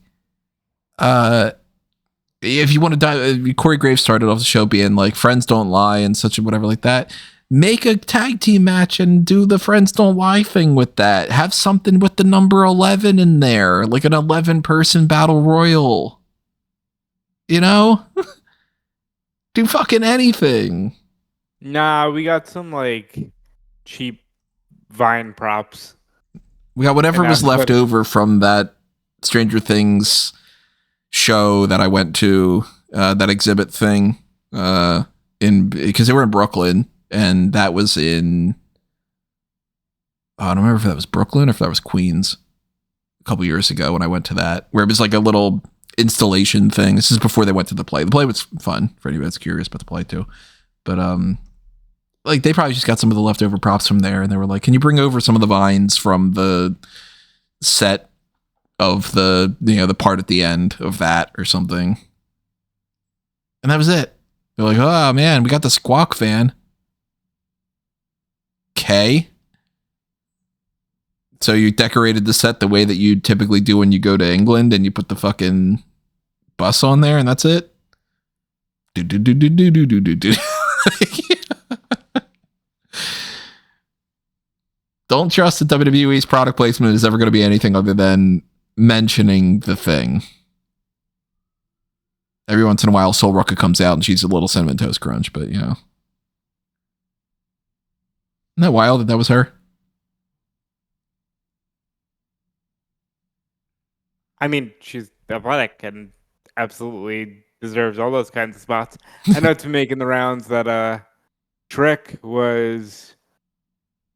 if you want to die, Corey Graves started off the show being like, friends don't lie and such and whatever like that. Make a tag team match and do the friends don't lie thing with that. Have something with the number 11 in there, like an 11-person battle royal. You know? Do fucking anything. Nah, we got some like cheap Vine props. We got whatever was left over from that Stranger Things show that I went to, that exhibit thing, because they were in Brooklyn. And that was in, I don't remember if that was Brooklyn or if that was Queens a couple years ago when I went to that, where it was like a little installation thing. This is before they went to the play. The play was fun for anybody that's curious about the play too. But like they probably just got some of the leftover props from there, and they were like, can you bring over some of the vines from the set of the, you know, the part at the end of that or something? And that was it. They're like, oh man, we got the Squawk fan. Okay. So you decorated the set the way that you typically do when you go to England, and you put the fucking bus on there, and that's it. don't trust that WWE's product placement is ever going to be anything other than mentioning the thing. Every once in a while, Soul Ruka comes out and she's a little Cinnamon Toast Crunch, but Isn't that wild that was her? I mean, she's athletic and absolutely deserves all those kinds of spots. I know it's been making the rounds that Trick was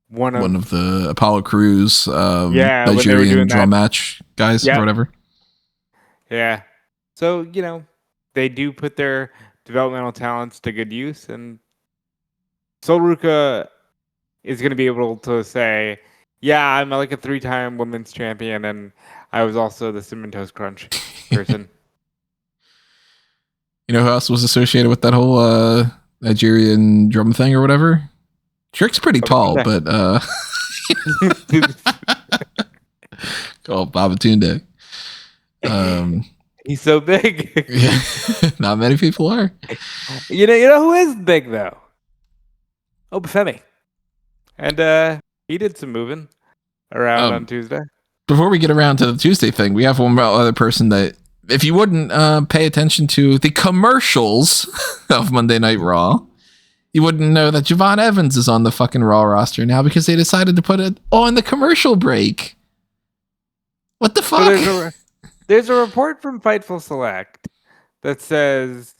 one of the Apollo Crews Nigerian drum match guys or whatever. Yeah. So, they do put their developmental talents to good use, and Sol Ruka is going to be able to say, yeah, I'm like a 3-time women's champion, and I was also the Cinnamon Toast Crunch person. You know who else was associated with that whole Nigerian drum thing or whatever? Trick's pretty tall, but called Babatunde. He's so big. Yeah. Not many people are. You know who is big though? Oh, Femi. And he did some moving around on Tuesday. Before we get around to the Tuesday thing, we have one other person that, if you wouldn't pay attention to the commercials of Monday Night Raw, you wouldn't know that Javon Evans is on the fucking Raw roster now because they decided to put it on the commercial break. What the fuck? So there's a report from Fightful Select that says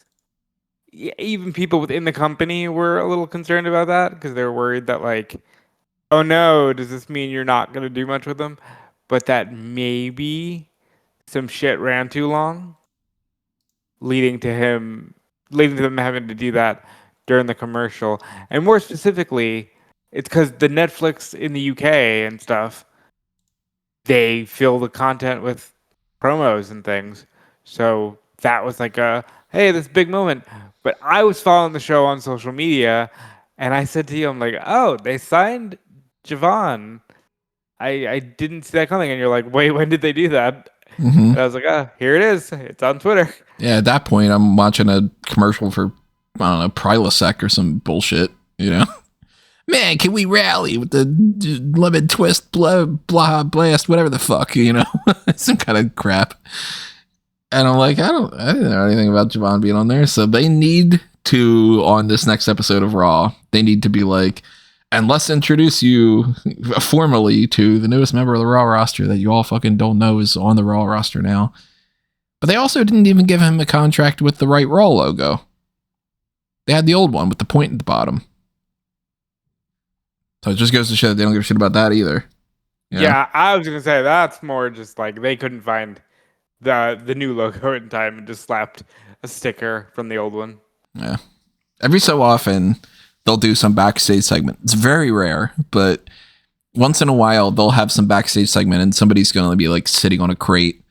even people within the company were a little concerned about that because they're worried that, like, oh no, does this mean you're not going to do much with them? But that maybe some shit ran too long, leading to them having to do that during the commercial. And more specifically, it's because the Netflix in the UK and stuff, they fill the content with promos and things. So that was like hey, this big moment. But I was following the show on social media, and I said to you, I'm like, oh, they signed Javon. I didn't see that coming. And you're like, wait, when did they do that? Mm-hmm. And I was like, here it is. It's on Twitter. Yeah, at that point, I'm watching a commercial for, I don't know, Prilosec or some bullshit, Man, can we rally with the lemon twist, blah, blast, whatever the fuck, some kind of crap. And I'm like, I didn't know anything about Javon being on there. So they need to, on this next episode of Raw, they need to be like, and let's introduce you formally to the newest member of the Raw roster that you all fucking don't know is on the Raw roster now. But they also didn't even give him a contract with the right Raw logo. They had the old one with the point at the bottom. So it just goes to show that they don't give a shit about that either. Yeah, I was going to say that's more just like they couldn't find the new logo in time and just slapped a sticker from the old one. Yeah. Every so often, they'll do some backstage segment. It's very rare, but once in a while, they'll have some backstage segment and somebody's going to be like sitting on a crate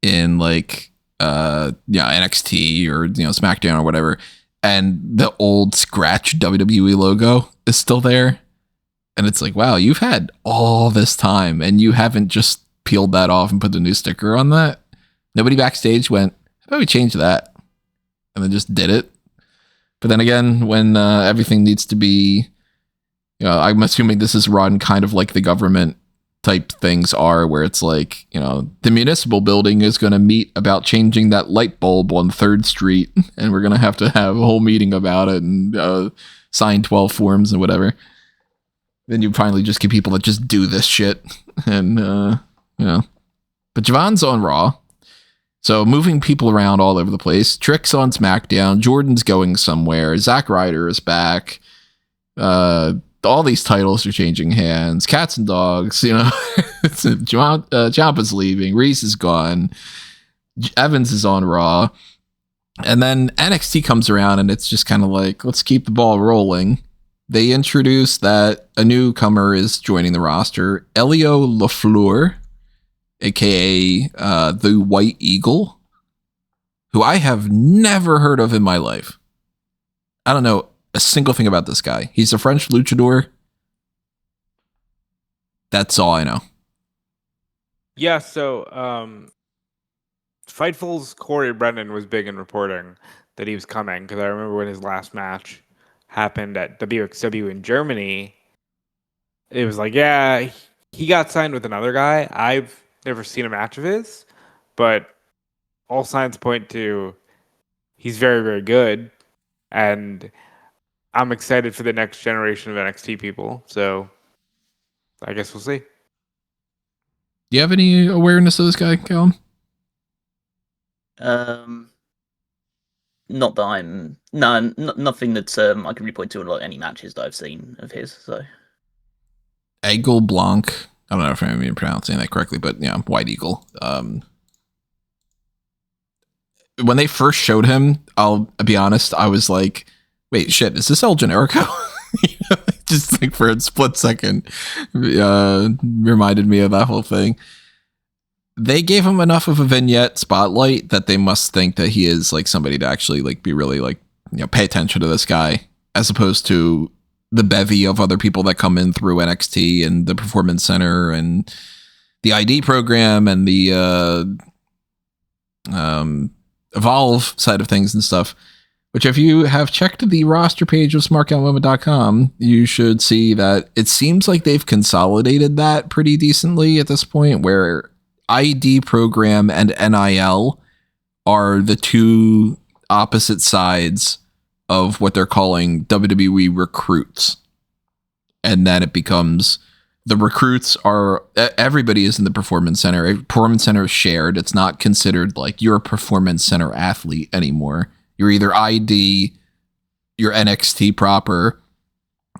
in like NXT or SmackDown or whatever, and the old scratch WWE logo is still there. And it's like, wow, you've had all this time and you haven't just peeled that off and put the new sticker on that. Nobody backstage went, how about we change that? And then just did it. But then again, when everything needs to be, I'm assuming this is run kind of like the government type things are, where it's like, the municipal building is going to meet about changing that light bulb on 3rd Street. And we're going to have a whole meeting about it and sign 12 forms and whatever. Then you finally just get people that just do this shit. And, but Javon's on Raw. So moving people around all over the place. Trick's on SmackDown. Jordynne's going somewhere. Zack Ryder is back. All these titles are changing hands. Cats and dogs, Ciampa's leaving. Reece is gone. Evans is on Raw. And then NXT comes around and it's just kind of like, let's keep the ball rolling. They introduce that a newcomer is joining the roster, Elio LaFleur, aka the White Eagle, who I have never heard of in my life. I don't know a single thing about this guy. He's a French luchador. That's all I know. Yeah, so Fightful's Corey Brennan was big in reporting that he was coming, because I remember when his last match happened at WXW in Germany, it was like, yeah, he got signed with another guy. I've never seen a match of his, but all signs point to he's very, very good. And I'm excited for the next generation of NXT people. So I guess we'll see. Do you have any awareness of this guy, Callum? Not that I'm nothing that's I can really point to in like any matches that I've seen of his. So Eagle Blanc. I don't know if I'm even pronouncing that correctly, but yeah, White Eagle. When they first showed him, I'll be honest, I was like, wait, shit, is this El Generico? Just like for a split second, reminded me of that whole thing. They gave him enough of a vignette spotlight that they must think that he is like somebody to actually like be really like, pay attention to this guy, as opposed to the bevy of other people that come in through NXT and the Performance Center and the ID program and the Evolve side of things and stuff. Which, if you have checked the roster page of SmarkOutMoment.com, you should see that it seems like they've consolidated that pretty decently at this point, where ID program and NIL are the two opposite sides of what they're calling WWE recruits. And then it becomes the recruits are, everybody is in the Performance Center. Performance Center is shared. It's not considered like you're a Performance Center athlete anymore. You're either ID, you're NXT proper,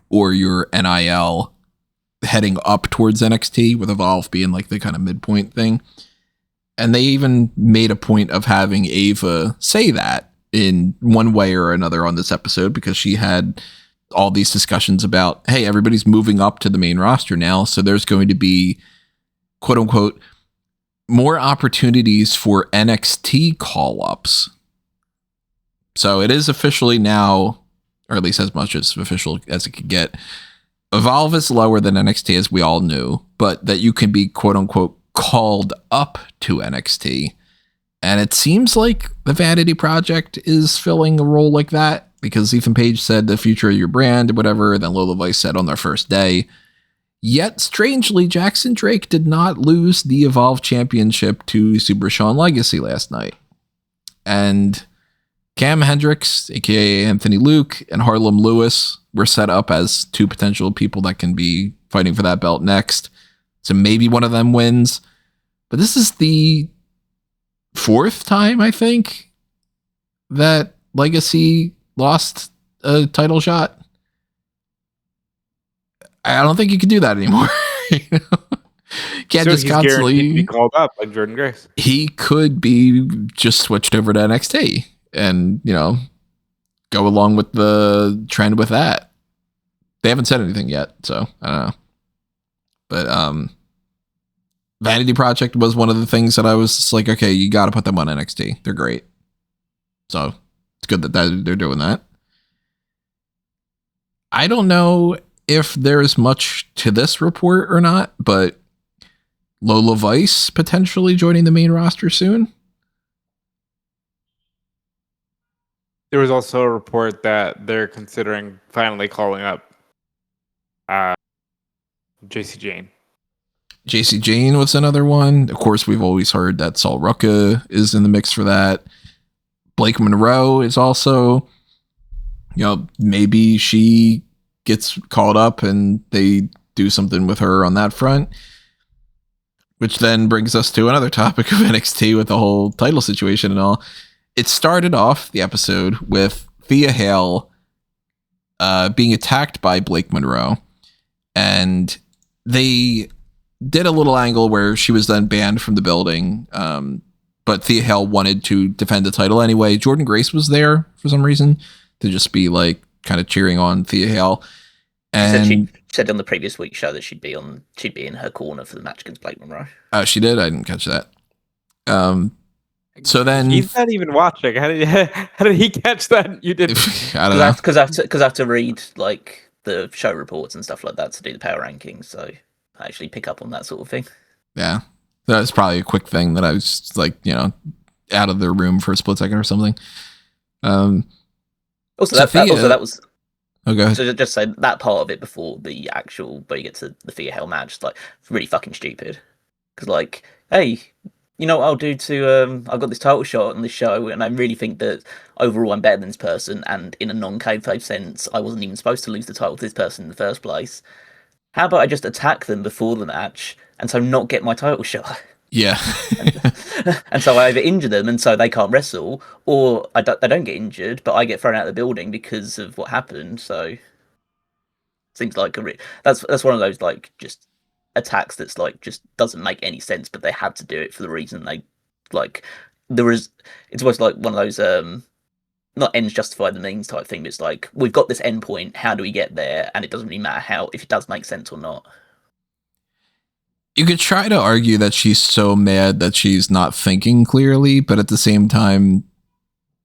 or you're NIL heading up towards NXT, with Evolve being like the kind of midpoint thing. And they even made a point of having Ava say that in one way or another on this episode, because she had all these discussions about, hey, everybody's moving up to the main roster now, so there's going to be, quote unquote, more opportunities for NXT call-ups. So it is officially now, or at least as much as official as it could get, Evolve is lower than NXT, as we all knew, but that you can be, quote unquote, called up to NXT. And it seems like the Vanity Project is filling a role like that, because Ethan Page said the future of your brand, whatever, and then Lola Vice said on their first day. Yet, strangely, Jackson Drake did not lose the Evolve Championship to Super Sean Legacy last night. And Cam Hendricks, aka Anthony Luke, and Harlem Lewis were set up as two potential people that can be fighting for that belt next. So maybe one of them wins. But this is the fourth time, I think, that Legacy lost a title shot. I don't think you can do that anymore. Can't so just constantly be called up like Jordynne Grace. He could be just switched over to NXT and, go along with the trend with that. They haven't said anything yet, so I don't know. But Vanity Project was one of the things that I was just like, okay, you got to put them on NXT. They're great. So it's good that they're doing that. I don't know if there's much to this report or not, but Lola Vice potentially joining the main roster soon. There was also a report that they're considering finally calling up JC Jane. JC Jane was another one. Of course, we've always heard that Sol Rucka is in the mix for that. Blake Monroe is also, maybe she gets called up and they do something with her on that front. Which then brings us to another topic of NXT with the whole title situation and all. It started off the episode with Thea Hale being attacked by Blake Monroe. And they did a little angle where she was then banned from the building. But Thea Hale wanted to defend the title anyway. Jordynne Grace was there for some reason to just be like kind of cheering on Thea Hale. And she said on the previous week's show that she'd be in her corner for the match against Blake Monroe. Oh, she did? I didn't catch that. So then He's not even watching. How did he catch that? You didn't. I don't know. Because I have to read like the show reports and stuff like that to do the power rankings. So I actually pick up on that sort of thing. Yeah, that's probably a quick thing that I was like, out of the room for a split second or something. Also, that was Okay. So just say that part of it before the actual, where you get to the Thea Hell match, it's like really fucking stupid. Because like, hey, you know what I'll do to I've got this title shot on this show, and I really think that overall I'm better than this person, and in a non-kayfabe sense, I wasn't even supposed to lose the title to this person in the first place. How about I just attack them before the match, and so not get my title shot? Yeah. And so I either injure them, and so they can't wrestle, or they don't get injured, but I get thrown out of the building because of what happened. So seems like that's one of those like just attacks that's like just doesn't make any sense, but they had to do it for the reason they like. It's almost like one of those not ends justify the means type thing. But it's like we've got this end point. How do we get there? And it doesn't really matter how if it does make sense or not. You could try to argue that she's so mad that she's not thinking clearly, but at the same time,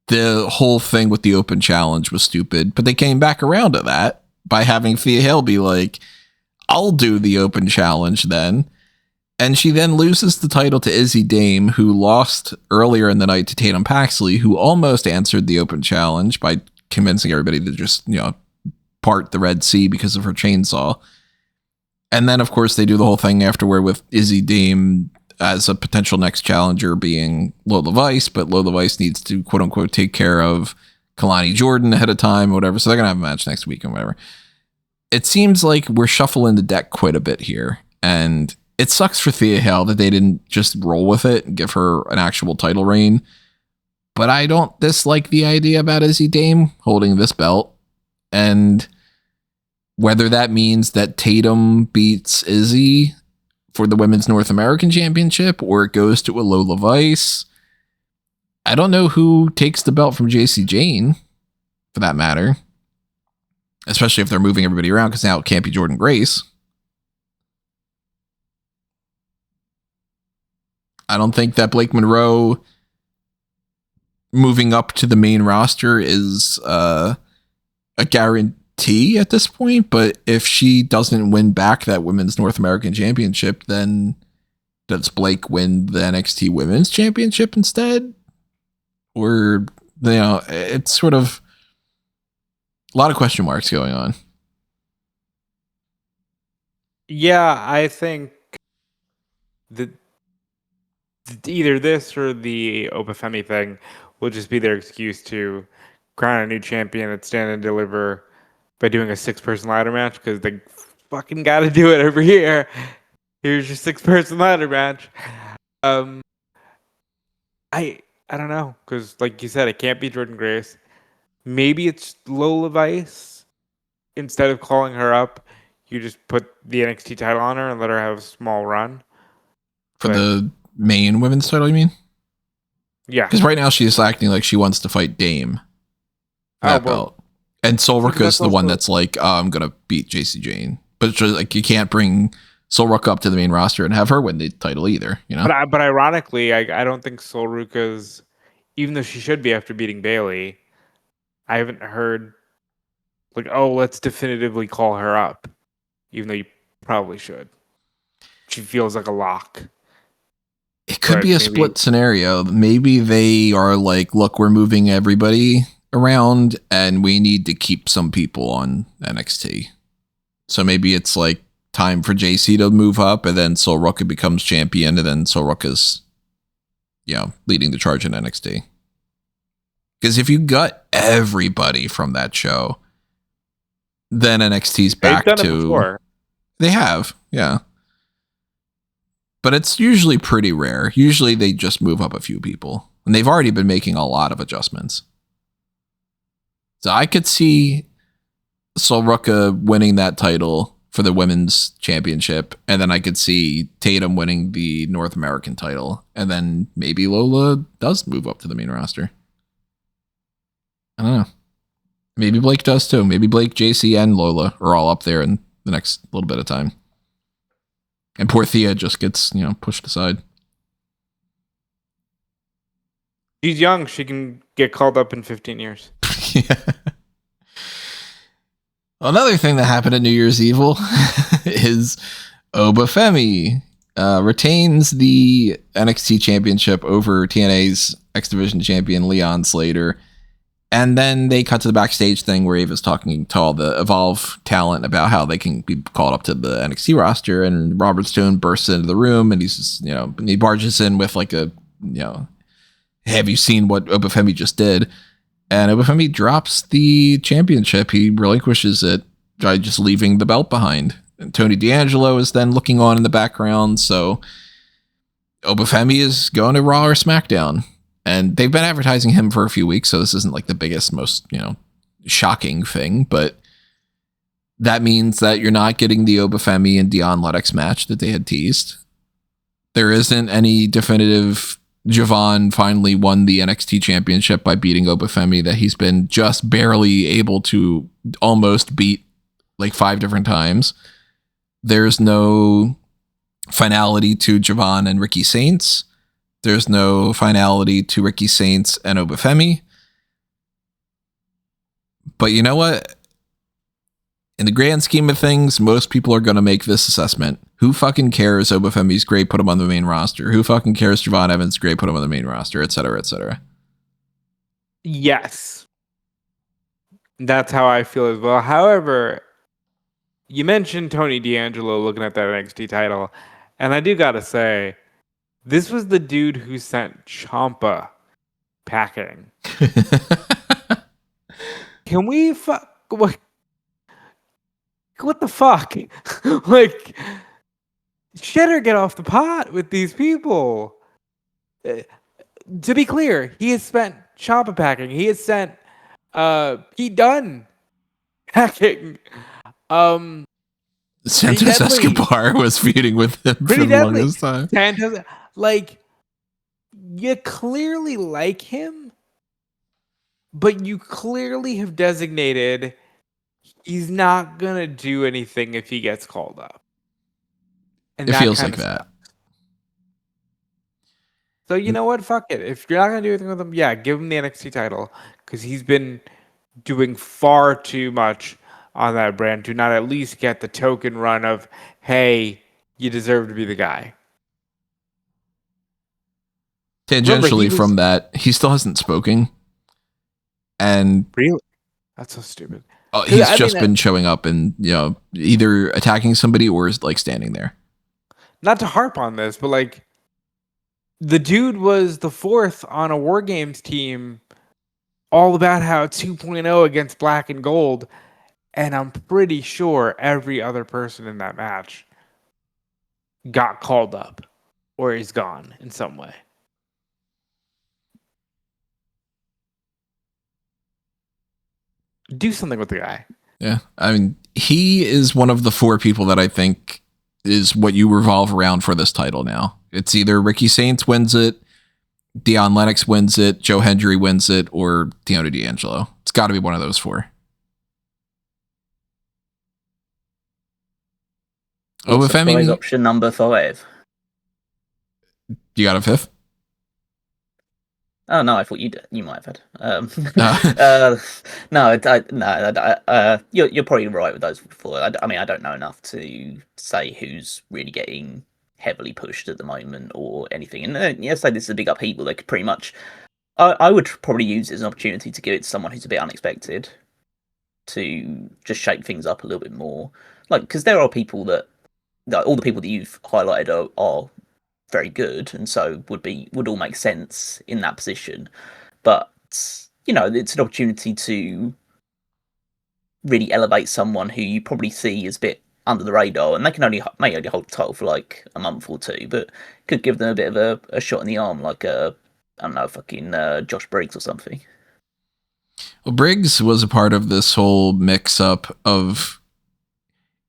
the whole thing with the open challenge was stupid. But they came back around to that by having Thea Hale be like, I'll do the open challenge then. And she then loses the title to Izzy Dame, who lost earlier in the night to Tatum Paxley, who almost answered the open challenge by convincing everybody to just, part the Red Sea because of her chainsaw. And then, of course, they do the whole thing afterward with Izzy Dame as a potential next challenger being Lola Vice, but Lola Vice needs to, quote unquote, take care of Kalani Jordan ahead of time or whatever. So they're going to have a match next week and whatever. It seems like we're shuffling the deck quite a bit here. And it sucks for Thea Hale that they didn't just roll with it and give her an actual title reign. But I don't dislike the idea about Izzy Dame holding this belt. And whether that means that Tatum beats Izzy for the Women's North American Championship or it goes to a Lola Vice. I don't know who takes the belt from JC Jane, for that matter. Especially if they're moving everybody around, because now it can't be Jordynne Grace. I don't think that Blake Monroe moving up to the main roster is a guarantee at this point, but if she doesn't win back that Women's North American Championship, then does Blake win the NXT Women's Championship instead? Or, it's sort of a lot of question marks going on. Yeah, I think that either this or the Femi thing will just be their excuse to crown a new champion and stand and deliver by doing a 6-person ladder match, because they fucking got to do it every year. Here's your 6-person ladder match. I don't know, because like you said, it can't be Jordynne Grace. Maybe it's Lola Vice. Instead of calling her up, you just put the NXT title on her and let her have a small run. For the main women's title, you mean? Yeah. Because right now she's acting like she wants to fight Dame. Belt. And Sol Ruka's the one that's like, I'm going to beat JC Jane. But it's just like, you can't bring Sol Ruka up to the main roster and have her win the title either, But ironically, I don't think Sol Ruka's, even though she should be after beating Bayley, I haven't heard, like, let's definitively call her up. Even though you probably should. She feels like a lock. It could be a split scenario. Maybe they are like, look, we're moving everybody around and we need to keep some people on NXT. So maybe it's like time for JC to move up and then Sol Ruka becomes champion and then Sol Ruka's, leading the charge in NXT. Because if you got everybody from that show, then NXT's back They've done to... it before. They have, yeah. But it's usually pretty rare. Usually they just move up a few people. And they've already been making a lot of adjustments. So I could see Sol Ruka winning that title for the women's championship. And then I could see Tatum winning the North American title. And then maybe Lola does move up to the main roster. I don't know. Maybe Blake does too. Maybe Blake, JC, and Lola are all up there in the next little bit of time. And poor Thea just gets, pushed aside. She's young. She can get called up in 15 years. Yeah. Another thing that happened at New Year's Evil is Femi retains the NXT championship over TNA's X Division champion Leon Slater. And then they cut to the backstage thing where Ava's talking to all the Evolve talent about how they can be called up to the NXT roster. And Robert Stone bursts into the room and he's just, he barges in with like a, have you seen what Obafemi just did? And Obafemi drops the championship. He relinquishes it by just leaving the belt behind. And Tony D'Angelo is then looking on in the background. So Obafemi is going to Raw or SmackDown. And they've been advertising him for a few weeks, so this isn't like the biggest, most, shocking thing. But that means that you're not getting the Obafemi and Dion Lennox match that they had teased. There isn't any definitive Javon finally won the NXT championship by beating Obafemi that he's been just barely able to almost beat like 5 different times. There's no finality to Javon and Ricky Saints. There's no finality to Ricky Saints and Obafemi. But you know what? In the grand scheme of things, most people are going to make this assessment. Who fucking cares? Obafemi's great, put him on the main roster. Who fucking cares? Javon Evans, great, put him on the main roster, et cetera, et cetera. Yes. That's how I feel as well. However, you mentioned Tony D'Angelo looking at that NXT title, and I do got to say, this was the dude who sent Ciampa packing. Can we what the fuck? Like, shit or get off the pot with these people. To be clear, he has spent Ciampa packing. He has sent Pete Dunne packing. Santos Escobar was feuding with him for the longest time. Santos, like, you clearly like him, but you clearly have designated he's not gonna do anything if he gets called up. And it feels like that. So you know what? Fuck it. If you're not gonna do anything with him, yeah, give him the NXT title because he's been doing far too much on that brand to not at least get the token run of, hey, you deserve to be the guy. Tangentially from that, he still hasn't spoken. And really? That's so stupid. He's just been showing up and, either attacking somebody or is like standing there. Not to harp on this, but like the dude was the 4th on a War Games team all about how 2.0 against Black and Gold. And I'm pretty sure every other person in that match got called up or is gone in some way. Do something with the guy. Yeah. I mean, he is one of the 4 people that I think is what you revolve around for this title now. It's either Ricky Saints wins it, Dion Lennox wins it, Joe Hendry wins it, or Tony D'Angelo. It's got to be one of those 4. Obafemi, option number 5. You got a 5th? Oh no, I thought you might have had. You're probably right with those 4. I mean, I don't know enough to say who's really getting heavily pushed at the moment or anything. And say this is a big upheaval. They could pretty much. I would probably use it as an opportunity to give it to someone who's a bit unexpected, to just shake things up a little bit more. Like, because there are people that. All the people that you've highlighted are very good, and so would all make sense in that position. But it's an opportunity to really elevate someone who you probably see as a bit under the radar, and they may only hold the title for like a month or 2, but could give them a bit of a shot in the arm, like Josh Briggs or something. Well, Briggs was a part of this whole mix-up of.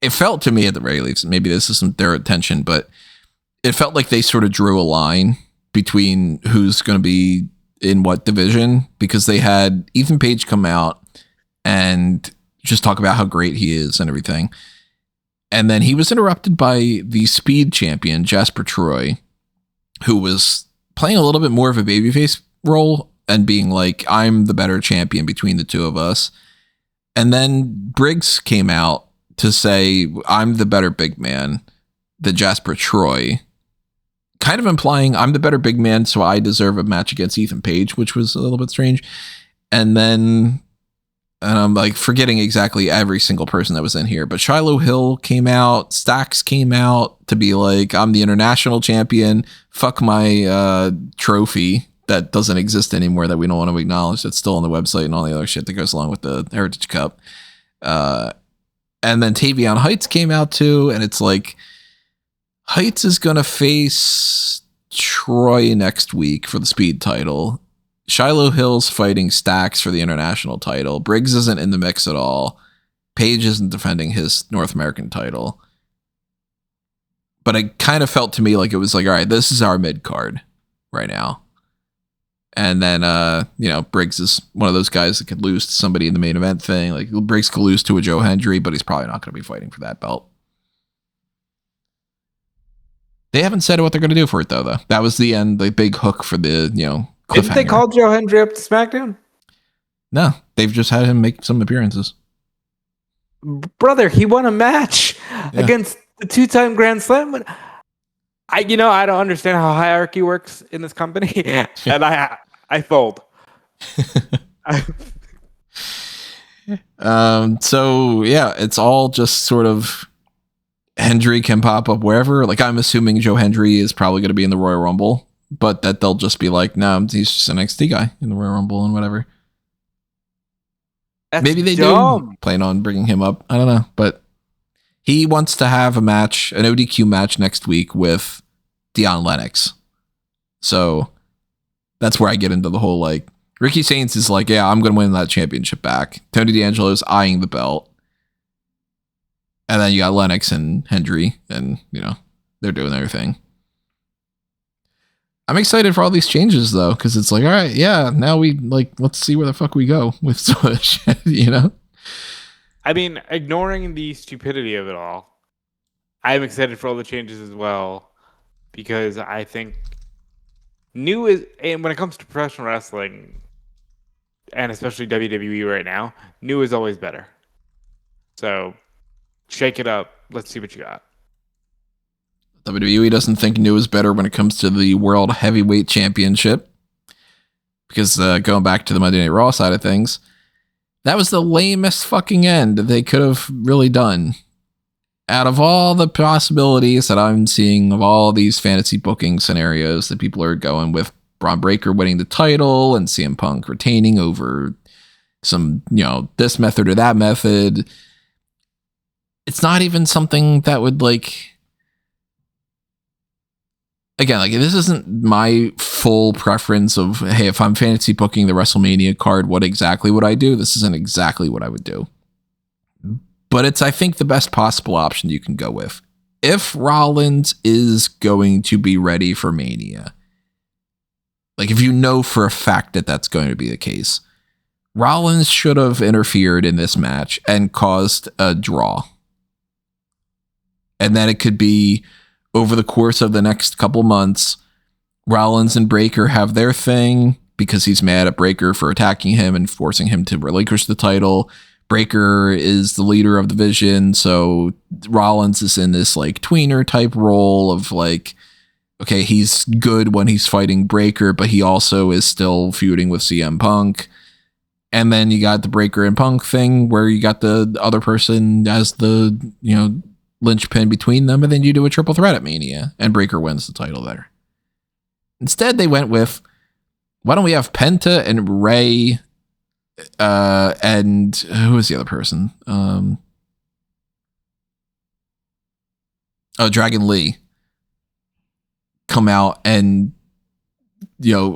It felt to me at the very least, maybe this isn't their intention, but it felt like they sort of drew a line between who's going to be in what division, because they had Ethan Page come out and just talk about how great he is and everything. And then he was interrupted by the Speed champion, Jasper Troy, who was playing a little bit more of a babyface role and being like, I'm the better champion between the 2 of us. And then Briggs came out to say, I'm the better big man, the Jasper Troy, kind of implying I'm the better big man, so I deserve a match against Ethan Page, which was a little bit strange. And then, and I'm like forgetting exactly every single person that was in here, but Shiloh Hill came out, Stax came out to be like, I'm the international champion, fuck my trophy that doesn't exist anymore that we don't want to acknowledge, that's still on the website and all the other shit that goes along with the Heritage Cup. And then Tavion Heights came out too, and it's like, Heights is going to face Troy next week for the speed title. Shiloh Hill's fighting Stax for the international title. Briggs isn't in the mix at all. Page isn't defending his North American title. But it kind of felt to me like it was like, all right, this is our mid card right now. And then, Briggs is one of those guys that could lose to somebody in the main event thing. Like, Briggs could lose to a Joe Hendry, but he's probably not going to be fighting for that belt. They haven't said what they're going to do for it, though. That was the end, the big hook for the, cliffhanger. Didn't they call Joe Hendry up to SmackDown? No, they've just had him make some appearances. Brother, he won a match against the 2-time Grand Slam. I don't understand how hierarchy works in this company, and I fold. So yeah, it's all just sort of Hendry can pop up wherever. Like, I'm assuming Joe Hendry is probably going to be in the Royal Rumble, but that they'll just be like, no, he's just an NXT guy in the Royal Rumble and whatever. That's maybe they dumb. do plan on bringing him up. I don't know, but he wants to have a match, an ODQ match next week with Dion Lennox. So that's where I get into the whole, like, Ricky Saints is like, yeah, I'm going to win that championship back. Tony D'Angelo's eyeing the belt. And then you got Lennox and Hendry, and, they're doing their thing. I'm excited for all these changes, though, because it's like, all right, yeah, now let's see where the fuck we go with some of this shit, I mean, ignoring the stupidity of it all, I'm excited for all the changes as well, because I think new is, and when it comes to professional wrestling, and especially WWE right now, new is always better. So, shake it up. Let's see what you got. WWE doesn't think new is better when it comes to the World Heavyweight Championship. Because going back to the Monday Night Raw side of things, that was the lamest fucking end they could have really done. Out of all the possibilities that I'm seeing of all these fantasy booking scenarios that people are going with, Braun Breaker winning the title and CM Punk retaining over some, this method or that method, it's not even something that would, like, again, like, this isn't my full preference of, hey, if I'm fantasy booking the WrestleMania card, what exactly would I do? This isn't exactly what I would do. But it's, I think, the best possible option you can go with. If Rollins is going to be ready for Mania, like, if you know for a fact that that's going to be the case, Rollins should have interfered in this match and caused a draw. And then it could be, over the course of the next couple months, Rollins and Breaker have their thing because he's mad at Breaker for attacking him and forcing him to relinquish the title. Breaker is the leader of the Vision, so Rollins is in this, like, tweener type role of, like, okay, he's good when he's fighting Breaker, but he also is still feuding with CM Punk. And then you got the Breaker and Punk thing where you got the other person as the, linchpin between them, and then you do a triple threat at Mania, and Breaker wins the title there. Instead, they went with, why don't we have Penta and Ray, and who was the other person? Dragon Lee come out and,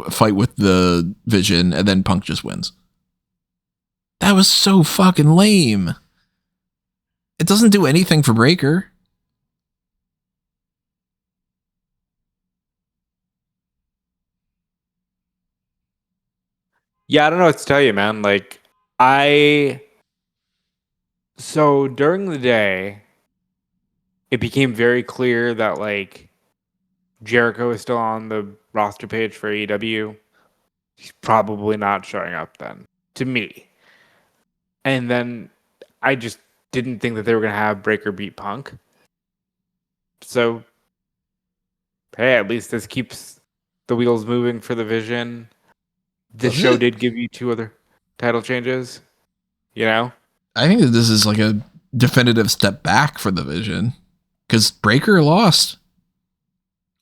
fight with the Vision, and then Punk just wins. That was so fucking lame. It doesn't do anything for Breaker. Yeah, I don't know what to tell you, man. Like, so during the day, it became very clear that, like, Jericho is still on the roster page for AEW. He's probably not showing up then, to me. And then I just didn't think that they were going to have Breaker beat Punk. So, hey, at least this keeps the wheels moving for the Vision. This show did give you two other... title changes. You know? I think that this is like a definitive step back for the Vision. Because Breaker lost.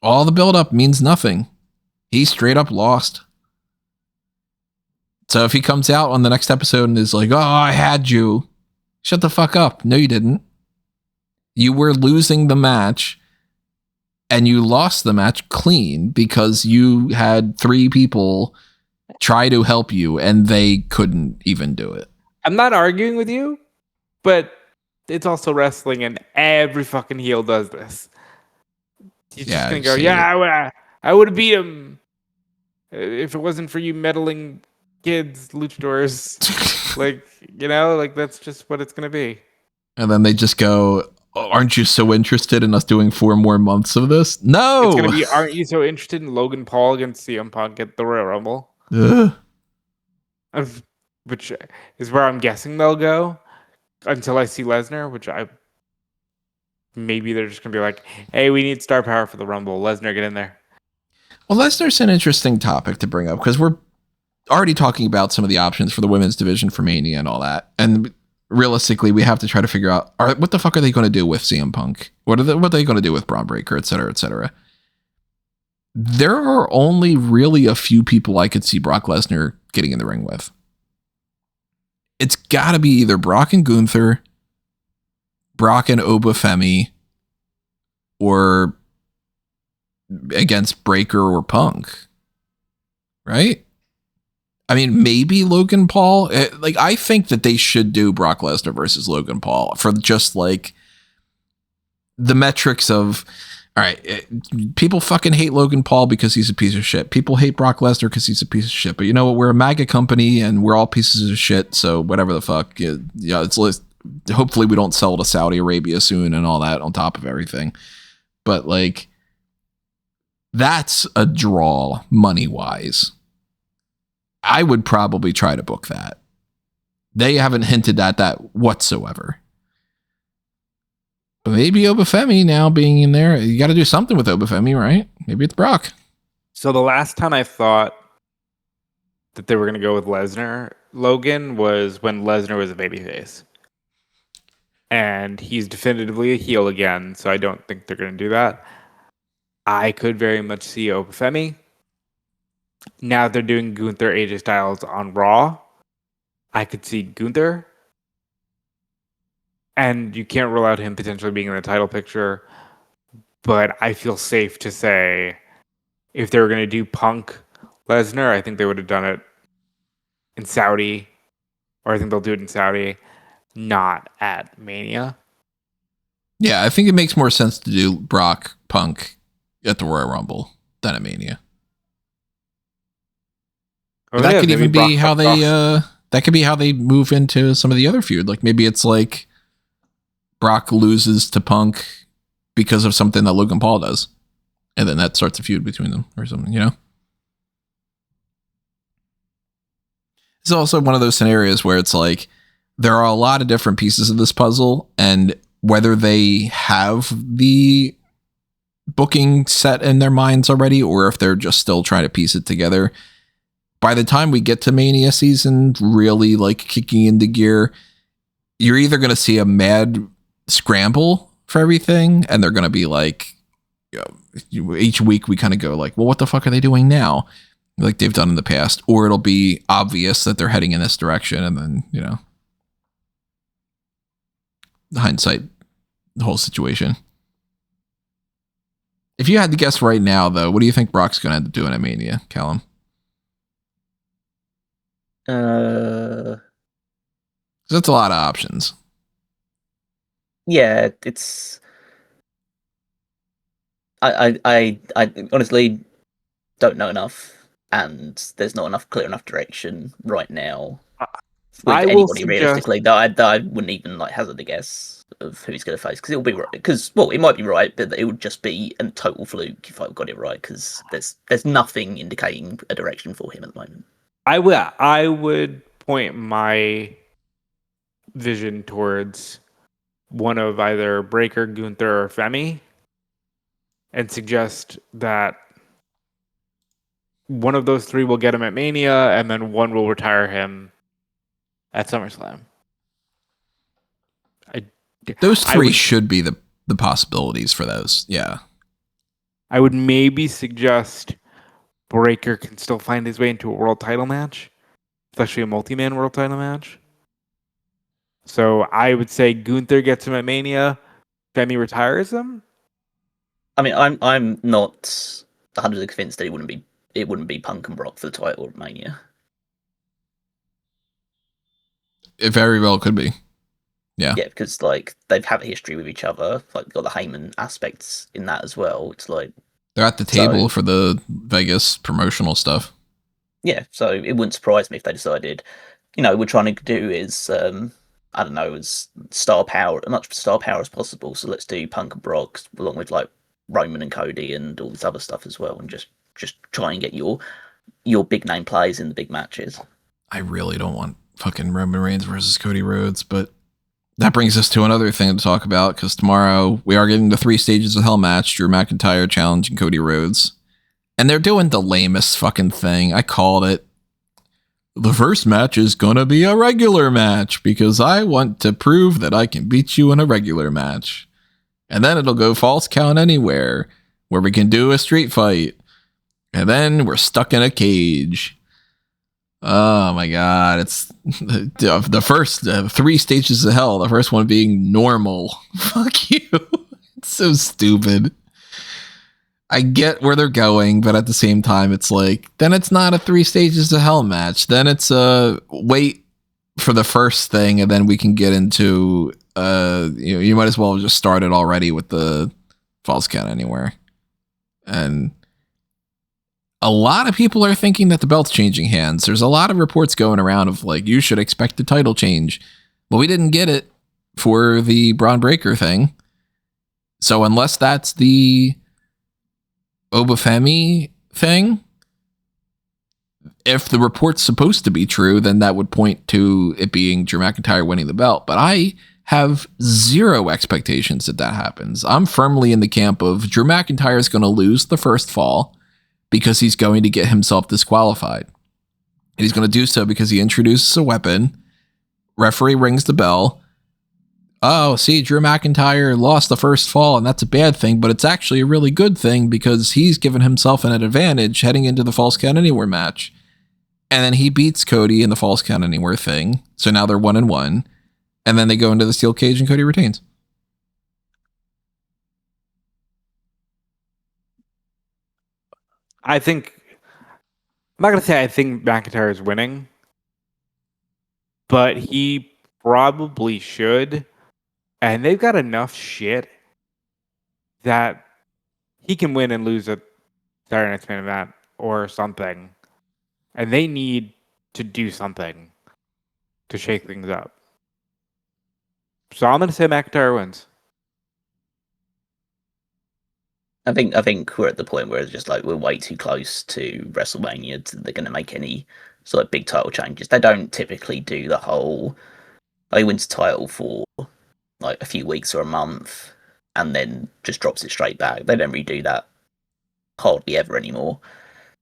All the buildup means nothing. He straight up lost. So if he comes out on the next episode and is like, oh, I had you. Shut the fuck up. No, you didn't. You were losing the match. And you lost the match clean because you had 3 people try to help you and they couldn't even do it. I'm not arguing with you, but it's also wrestling and every fucking heel does this. He's just going to go, I would have beat him if it wasn't for you meddling kids, luchadors. Like, you know, like that's just what it's going to be. And then they just go, aren't you so interested in us doing 4 more months of this? No! It's going to be, aren't you so interested in Logan Paul against CM Punk at the Royal Rumble? Which is where I'm guessing they'll go until I see Lesnar, maybe they're just going to be like, hey, we need star power for the Rumble. Lesnar, get in there. Well, Lesnar's an interesting topic to bring up because we're already talking about some of the options for the women's division for Mania and all that. And realistically, we have to try to figure out what the fuck are they going to do with CM Punk? What are they going to do with Braun Breaker, et cetera, et cetera? There are only really a few people I could see Brock Lesnar getting in the ring with. It's got to be either Brock and Gunther, Brock and Femi, or against Breaker or Punk. Right? I mean, maybe Logan Paul. I think that they should do Brock Lesnar versus Logan Paul for just like the metrics of, all right, people fucking hate Logan Paul because he's a piece of shit. People hate Brock Lesnar because he's a piece of shit. But you know what? We're a MAGA company and we're all pieces of shit. So whatever the fuck. Yeah, hopefully we don't sell to Saudi Arabia soon and all that on top of everything. But like, that's a draw money-wise. I would probably try to book that. They haven't hinted at that whatsoever. But maybe Femi now being in there, you got to do something with Femi, right? Maybe it's Brock. So the last time I thought that they were going to go with Lesnar, Logan, was when Lesnar was a babyface. And he's definitively a heel again, so I don't think they're going to do that. I could very much see Femi. Now they're doing Gunther AJ Styles on Raw. I could see Gunther. And you can't rule out him potentially being in the title picture. But I feel safe to say if they were going to do Punk Lesnar, I think they would have done it in Saudi. Or I think they'll do it in Saudi, not at Mania. Yeah, I think it makes more sense to do Brock Punk at the Royal Rumble than at Mania. Oh, that could even be how they that could be how they move into some of the other feud. Like maybe it's like Brock loses to Punk because of something that Logan Paul does. And then that starts a feud between them or something, you know? It's also one of those scenarios where it's like there are a lot of different pieces of this puzzle, and whether they have the booking set in their minds already or if they're just still trying to piece it together, by the time we get to Mania season really like kicking into gear, you're either going to see a mad scramble for everything and they're going to be like, you know, each week we kind of go like, well, what the fuck are they doing now? Like they've done in the past, or it'll be obvious that they're heading in this direction. And then, you know, hindsight, the whole situation. If you had to guess right now though, what do you think Brock's going to end up doing at Mania, Callum? That's a lot of options. Yeah, it's. I honestly don't know enough, and there's not enough clear enough direction right now with anybody realistically that I wouldn't even like hazard a guess of who he's going to face, because it'll be right. Because it might be right, but it would just be a total fluke if I got it right, because there's nothing indicating a direction for him at the moment. I would point my vision towards one of either Breaker, Gunther, or Femi, and suggest that one of those 3 will get him at Mania, and then one will retire him at SummerSlam. Those three should be the possibilities for those. Yeah. I would maybe suggest Breaker can still find his way into a world title match, especially a multi-man world title match. So I would say Gunther gets him at Mania, Femi retires him. I mean, I'm not 100% convinced that it wouldn't be Punk and Brock for the title of Mania. It very well could be. Yeah. Yeah, because like they've had a history with each other. Like got the Heyman aspects in that as well. It's like they're at the table for the Vegas promotional stuff. Yeah, so it wouldn't surprise me if they decided, we're trying to do is I don't know, as star power, as much star power as possible. So let's do Punk and Brock along with like Roman and Cody and all this other stuff as well, and just try and get your big name plays in the big matches. I really don't want fucking Roman Reigns versus Cody Rhodes, but that brings us to another thing to talk about, because tomorrow we are getting the 3 stages of hell match, Drew McIntyre challenging Cody Rhodes. And they're doing the lamest fucking thing. I called it. The first match is gonna be a regular match, because I want to prove that I can beat you in a regular match. And then it'll go false count anywhere, where we can do a street fight. And then we're stuck in a cage. Oh my god, it's the first 3 stages of hell, the first one being normal. Fuck you. It's so stupid. I get where they're going, but at the same time, it's like, then it's not a 3 stages of hell match. Then it's a wait for the first thing, and then we can get into, you might as well have just started already with the false count anywhere. And a lot of people are thinking that the belt's changing hands. There's a lot of reports going around of like, you should expect a title change. Well, we didn't get it for the Braun Breaker thing. So unless that's the Obafemi thing, if the report's supposed to be true, then that would point to it being Drew McIntyre winning the belt. But I have zero expectations that happens. I'm firmly in the camp of Drew McIntyre is going to lose the first fall, because he's going to get himself disqualified. And he's going to do so because he introduces a weapon. Referee rings the bell. Oh, see, Drew McIntyre lost the first fall, and that's a bad thing, but it's actually a really good thing because he's given himself an advantage heading into the false count anywhere match. And then he beats Cody in the false count anywhere thing. So now they're 1-1. And then they go into the steel cage and Cody retains. I'm not going to say I think McIntyre is winning, but he probably should. And they've got enough shit that he can win and lose at Saturday Night's Main Event or something. And they need to do something to shake things up. So I'm going to say McIntyre wins. I think we're at the point where it's just like we're way too close to WrestleMania. They're going to make any sort of big title changes. They don't typically do the whole, he wins the title for like a few weeks or a month and then just drops it straight back. They don't really do that hardly ever anymore.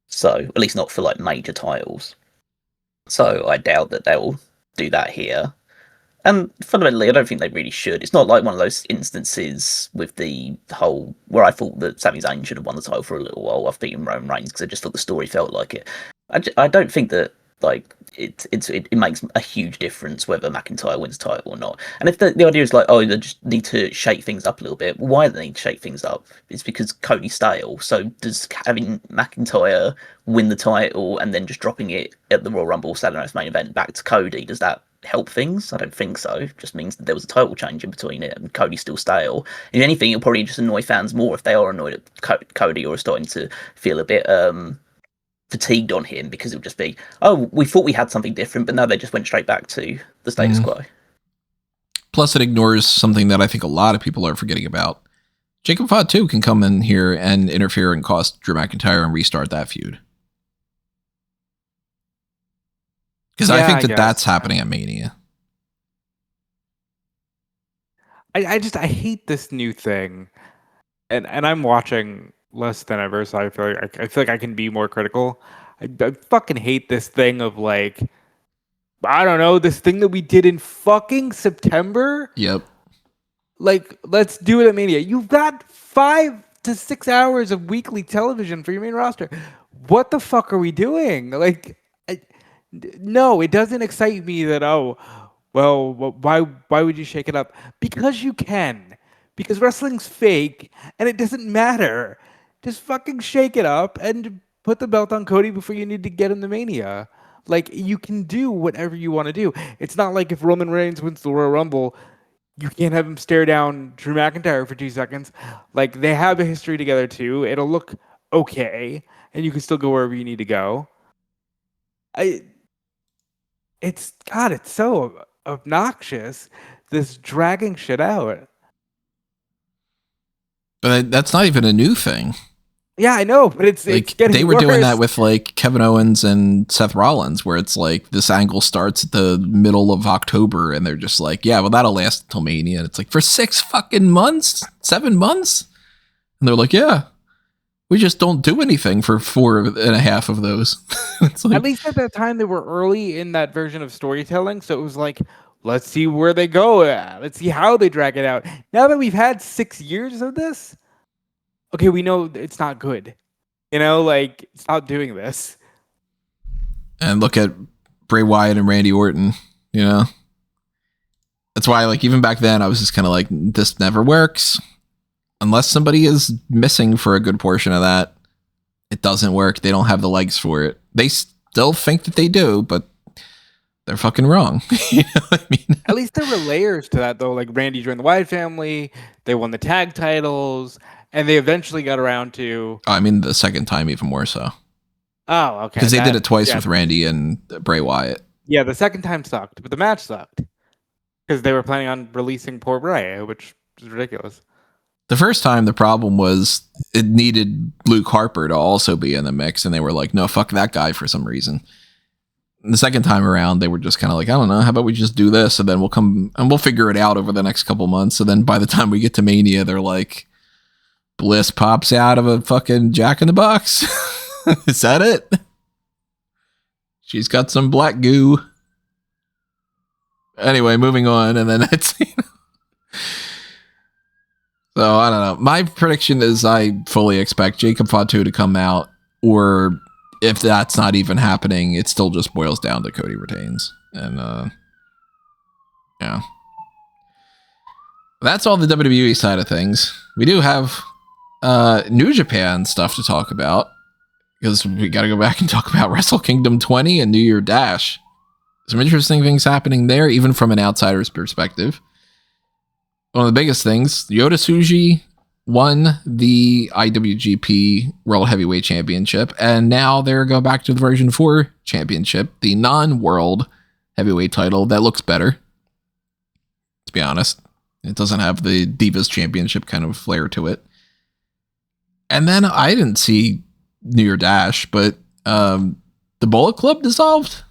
So at least not for like major titles. So I doubt that they'll do that here. And fundamentally, I don't think they really should. It's not like one of those instances with the whole where I thought that Sami Zayn should have won the title for a little while after beating Roman Reigns because I just thought the story felt like it. I don't think that like it makes a huge difference whether McIntyre wins the title or not. And if the idea is like, oh, they just need to shake things up a little bit, why do they need to shake things up? It's because Cody's stale. So does having McIntyre win the title and then just dropping it at the Royal Rumble Saturday Night's Main Event back to Cody, does that help things? I don't think so. It just means that there was a title change in between it and Cody's still stale. If anything, it'll probably just annoy fans more if they are annoyed at Cody or are starting to feel a bit fatigued on him, because it'll just be, oh, we thought we had something different, but no, they just went straight back to the status quo. Plus, it ignores something that I think a lot of people are forgetting about. Jacob Fatu can come in here and interfere and cost Drew McIntyre and restart that feud. Because I think that's happening at Mania. I hate this new thing, and I'm watching less than ever, so I feel like I can be more critical. I fucking hate this thing of like, I don't know, this thing that we did in fucking September? Yep. Like, let's do it at Mania. You've got 5 to 6 hours of weekly television for your main roster. What the fuck are we doing? Like, no, it doesn't excite me that, why would you shake it up? Because you can. Because wrestling's fake, and it doesn't matter. Just fucking shake it up and put the belt on Cody before you need to get him to Mania. Like, you can do whatever you want to do. It's not like if Roman Reigns wins the Royal Rumble, you can't have him stare down Drew McIntyre for 2 seconds. Like, they have a history together, too. It'll look okay, and you can still go wherever you need to go. It's so obnoxious, this dragging shit out. But that's not even a new thing. Yeah, I know, but it's getting they were worse. doing that with like Kevin Owens and Seth Rollins, where it's like this angle starts at the middle of October, and they're just like, yeah, well, that'll last until Mania. And it's like, for 6 fucking months, 7 months, and they're like, yeah, we just don't do anything for 4.5 of those. It's like, at least at that time, they were early in that version of storytelling, so it was like, let's see where they go. Let's see how they drag it out. Now that we've had 6 years of this, okay, we know it's not good. You know, like, stop doing this. and look at Bray Wyatt and Randy Orton, you know? That's why, like, even back then, I was just kind of like, this never works. Unless somebody is missing for a good portion of that, it doesn't work. They don't have the legs for it. They still think that they do, but they're fucking wrong. You know what I mean? At least there were layers to that, though. Like, Randy joined the Wyatt family, they won the tag titles, and they eventually got around to... I mean, the second time even more so. Oh, okay. Because they did it twice with Randy and Bray Wyatt. Yeah, the second time sucked, but the match sucked. Because they were planning on releasing poor Bray, which is ridiculous. The first time, the problem was it needed Luke Harper to also be in the mix, and they were like, no, fuck that guy for some reason. And the second time around, they were just kind of like, I don't know, how about we just do this, and then we'll come and we'll figure it out over the next couple months. And then by the time we get to Mania, they're like, Bliss pops out of a fucking Jack in the Box. Is that it? She's got some black goo. Anyway, moving on, and then it's... So, I don't know. My prediction is I fully expect Jacob Fatu to come out, or if that's not even happening, it still just boils down to Cody retains. And, yeah. That's all the WWE side of things. We do have New Japan stuff to talk about, because we got to go back and talk about Wrestle Kingdom 20 and New Year Dash. Some interesting things happening there, even from an outsider's perspective. One of the biggest things, Yota Tsuji won the IWGP World Heavyweight Championship, and now they're going back to the version 4 championship, the non-world heavyweight title that looks better, to be honest. It doesn't have the Divas Championship kind of flair to it. And then I didn't see New Year Dash, but the Bullet Club dissolved?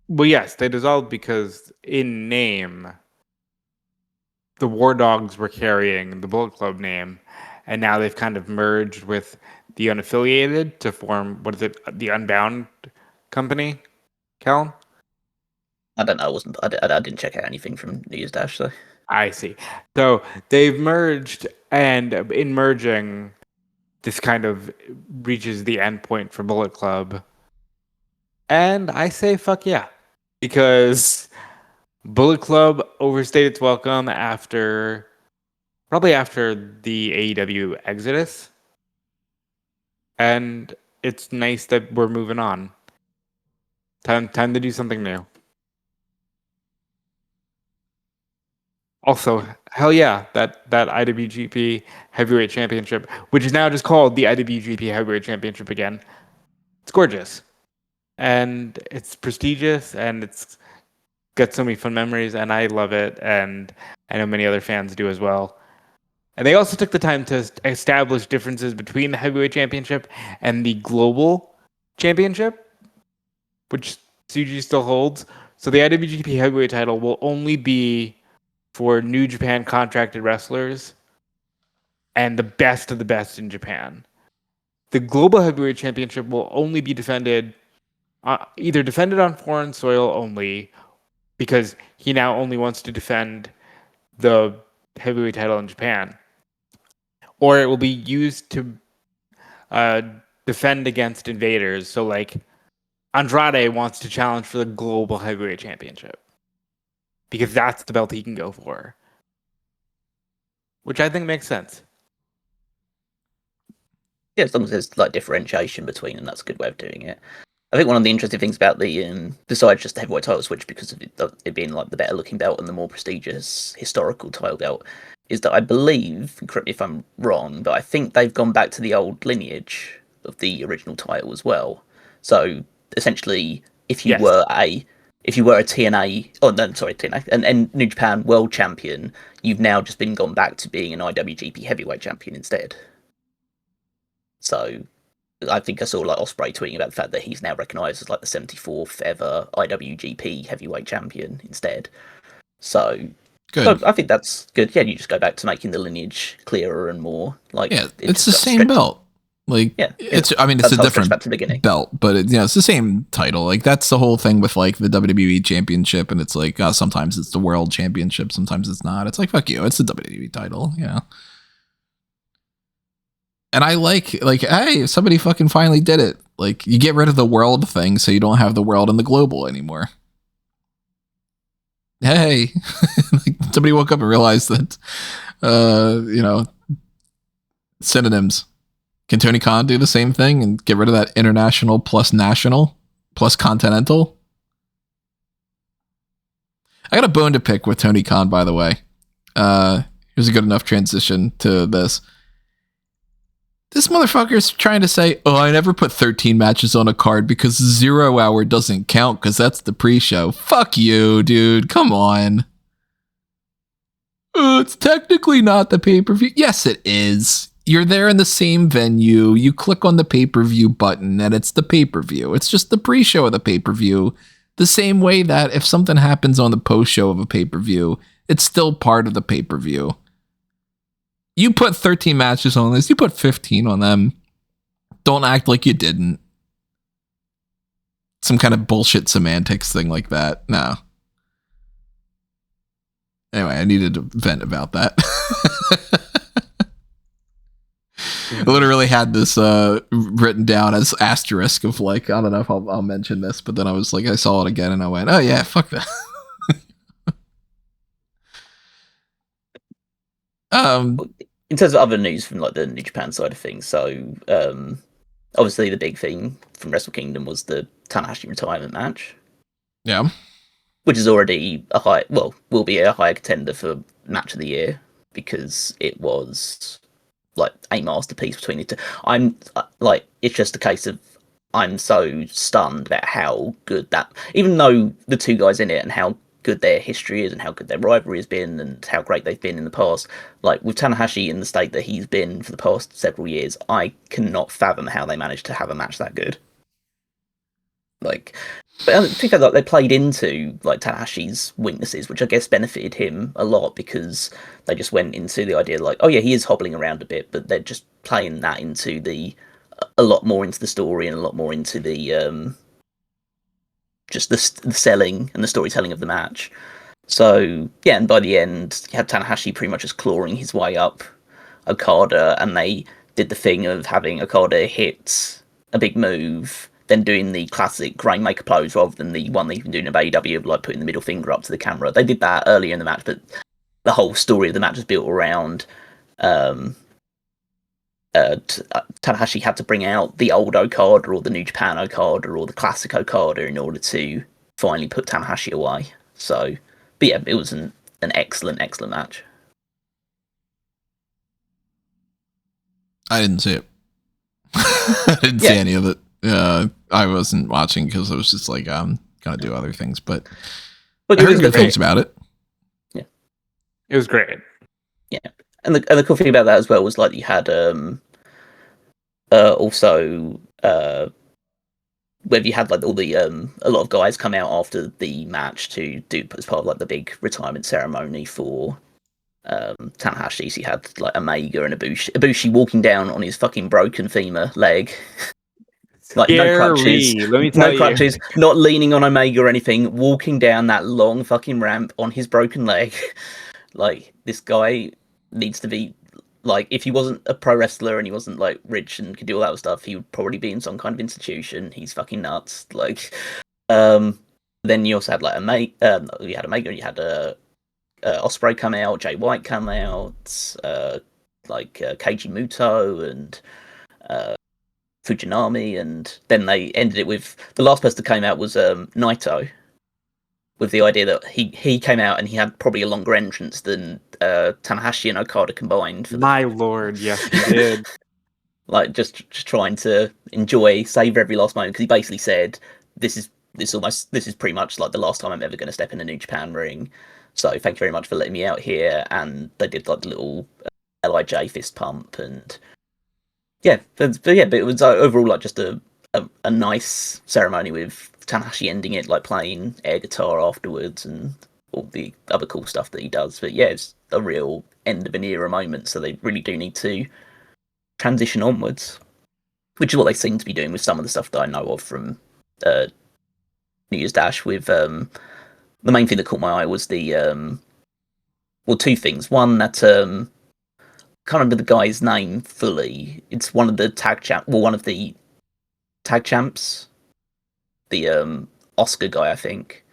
Well, yes, they dissolved because in name... the War Dogs were carrying the Bullet Club name, and now they've kind of merged with the unaffiliated to form, what is it, the Unbound company, Callum? I don't know. I didn't check out anything from New Year's Dash, so. I see. So they've merged, and in merging, this kind of reaches the end point for Bullet Club. And I say fuck yeah, because... Bullet Club overstayed its welcome probably after the AEW exodus. And it's nice that we're moving on. Time to do something new. Also, hell yeah, that IWGP Heavyweight Championship, which is now just called the IWGP Heavyweight Championship again. It's gorgeous. And it's prestigious, and it's got so many fun memories, and I love it, and I know many other fans do as well. And they also took the time to establish differences between the Heavyweight Championship and the Global Championship, which Tsuji still holds. So the IWGP Heavyweight title will only be for New Japan contracted wrestlers and the best of the best in Japan. The Global Heavyweight Championship will only be defended either defend it on foreign soil only, because he now only wants to defend the heavyweight title in Japan, or it will be used to defend against invaders. So, like, Andrade wants to challenge for the global heavyweight championship because that's the belt he can go for, which I think makes sense. Yeah, as long as there's like differentiation between them, that's a good way of doing it. I think one of the interesting things about the besides just the heavyweight title switch, because of it being like the better looking belt and the more prestigious historical title belt, is that I believe, correct me if I'm wrong, but I think they've gone back to the old lineage of the original title as well. So essentially, if you were a TNA, TNA, and New Japan World Champion, you've now just gone back to being an IWGP Heavyweight Champion instead. So I think I saw like Ospreay tweeting about the fact that he's now recognised as like the 74th ever IWGP Heavyweight Champion instead. So good. So I think that's good. Yeah, you just go back to making the lineage clearer and more like. Yeah, it's the same belt. Like, yeah, it's a different belt, but it's the same title. Like, that's the whole thing with like the WWE Championship, and it's like sometimes it's the World Championship, sometimes it's not. It's like, fuck you, it's the WWE title, yeah. And I like, hey, somebody fucking finally did it. Like, you get rid of the world thing, so you don't have the world and the global anymore. Hey, like, somebody woke up and realized that, synonyms. Can Tony Khan do the same thing and get rid of that international plus national plus continental? I got a bone to pick with Tony Khan, by the way. Here's a good enough transition to this. This motherfucker's trying to say, oh, I never put 13 matches on a card because 0 hour doesn't count because that's the pre-show. Fuck you, dude. Come on. It's technically not the pay-per-view. Yes, it is. You're there in the same venue. You click on the pay-per-view button and it's the pay-per-view. It's just the pre-show of the pay-per-view. The same way that if something happens on the post-show of a pay-per-view, it's still part of the pay-per-view. You put 13 matches on this. You put 15 on them. Don't act like you didn't. Some kind of bullshit semantics thing like that. No. Anyway, I needed to vent about that. I literally had this written down as asterisk of like, I don't know if I'll mention this, but then I was like, I saw it again and I went, oh yeah, fuck that. In terms of other news from like the New Japan side of things, so obviously the big thing from Wrestle Kingdom was the Tanahashi retirement match. Yeah. Which is already will be a higher contender for match of the year because it was like a masterpiece between the two. I'm like, it's just a case of I'm so stunned about how good that, even though the two guys in it and how good their history is and how good their rivalry has been and how great they've been in the past, like with Tanahashi in the state that he's been for the past several years, I cannot fathom how they managed to have a match that good. Like, but I think that they played into like Tanahashi's weaknesses, which I guess benefited him a lot because they just went into the idea like, oh yeah, he is hobbling around a bit, but they're just playing that into a lot more into the story and a lot more into the just the selling and the storytelling of the match. So yeah, and by the end, you had Tanahashi pretty much just clawing his way up Okada, and they did the thing of having Okada hit a big move, then doing the classic Rainmaker pose rather than the one that you've been doing in AEW of like putting the middle finger up to the camera. They did that earlier in the match, but the whole story of the match was built around Tanahashi had to bring out the old Okada or the New Japan Okada or the classic Okada in order to finally put Tanahashi away. So, but yeah, it was an excellent match. I didn't see it. I didn't see any of it. I wasn't watching because I was just like, I'm gonna do other things. But I heard good things about it. Yeah, it was great. Yeah, and the cool thing about that as well was like you had also where you had like all the a lot of guys come out after the match to do as part of like the big retirement ceremony for Tanahashi. So you had like Omega and Ibushi walking down on his fucking broken femur leg. Like no crutches, Let me tell you. not leaning on Omega or anything, walking down that long fucking ramp on his broken leg. Like, this guy needs to be, like, if he wasn't a pro wrestler and he wasn't like rich and could do all that stuff, he would probably be in some kind of institution. He's fucking nuts. Like, then you also had like you had Omega, you had Ospreay come out, Jay White come out, Keiji Muto and Fujinami, and then they ended it with the last person that came out was Naito, with the idea that he came out and he had probably a longer entrance than Tanahashi and Okada combined. My lord, yes, he did. Like just trying to save every last moment, because he basically said, this is pretty much like the last time I'm ever going to step in a New Japan ring. So thank you very much for letting me out here. And they did like the little LIJ fist pump, and but it was overall like just a nice ceremony with Tanahashi ending it like playing air guitar afterwards and all the other cool stuff that he does. But yeah, it's a real end of an era moment. So they really do need to transition onwards, which is what they seem to be doing with some of the stuff that I know of from New Year's Dash. With the main thing that caught my eye was the two things. One, that can't remember the guy's name fully. It's one of the one of the tag champs. The Oscar guy, I think,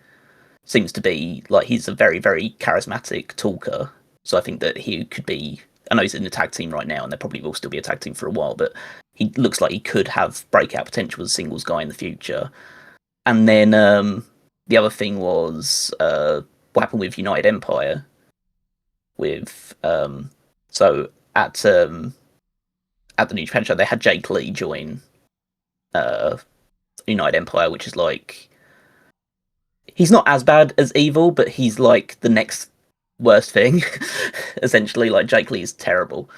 seems to be like, he's a very, very charismatic talker. So I think that he could be, I know he's in the tag team right now and there probably will still be a tag team for a while, but he looks like he could have breakout potential as a singles guy in the future. And then the other thing was what happened with United Empire. With so at the New Japan show, they had Jake Lee join United Empire, which is like, he's not as bad as Evil, but he's like the next worst thing. Essentially, like, Jake Lee is terrible.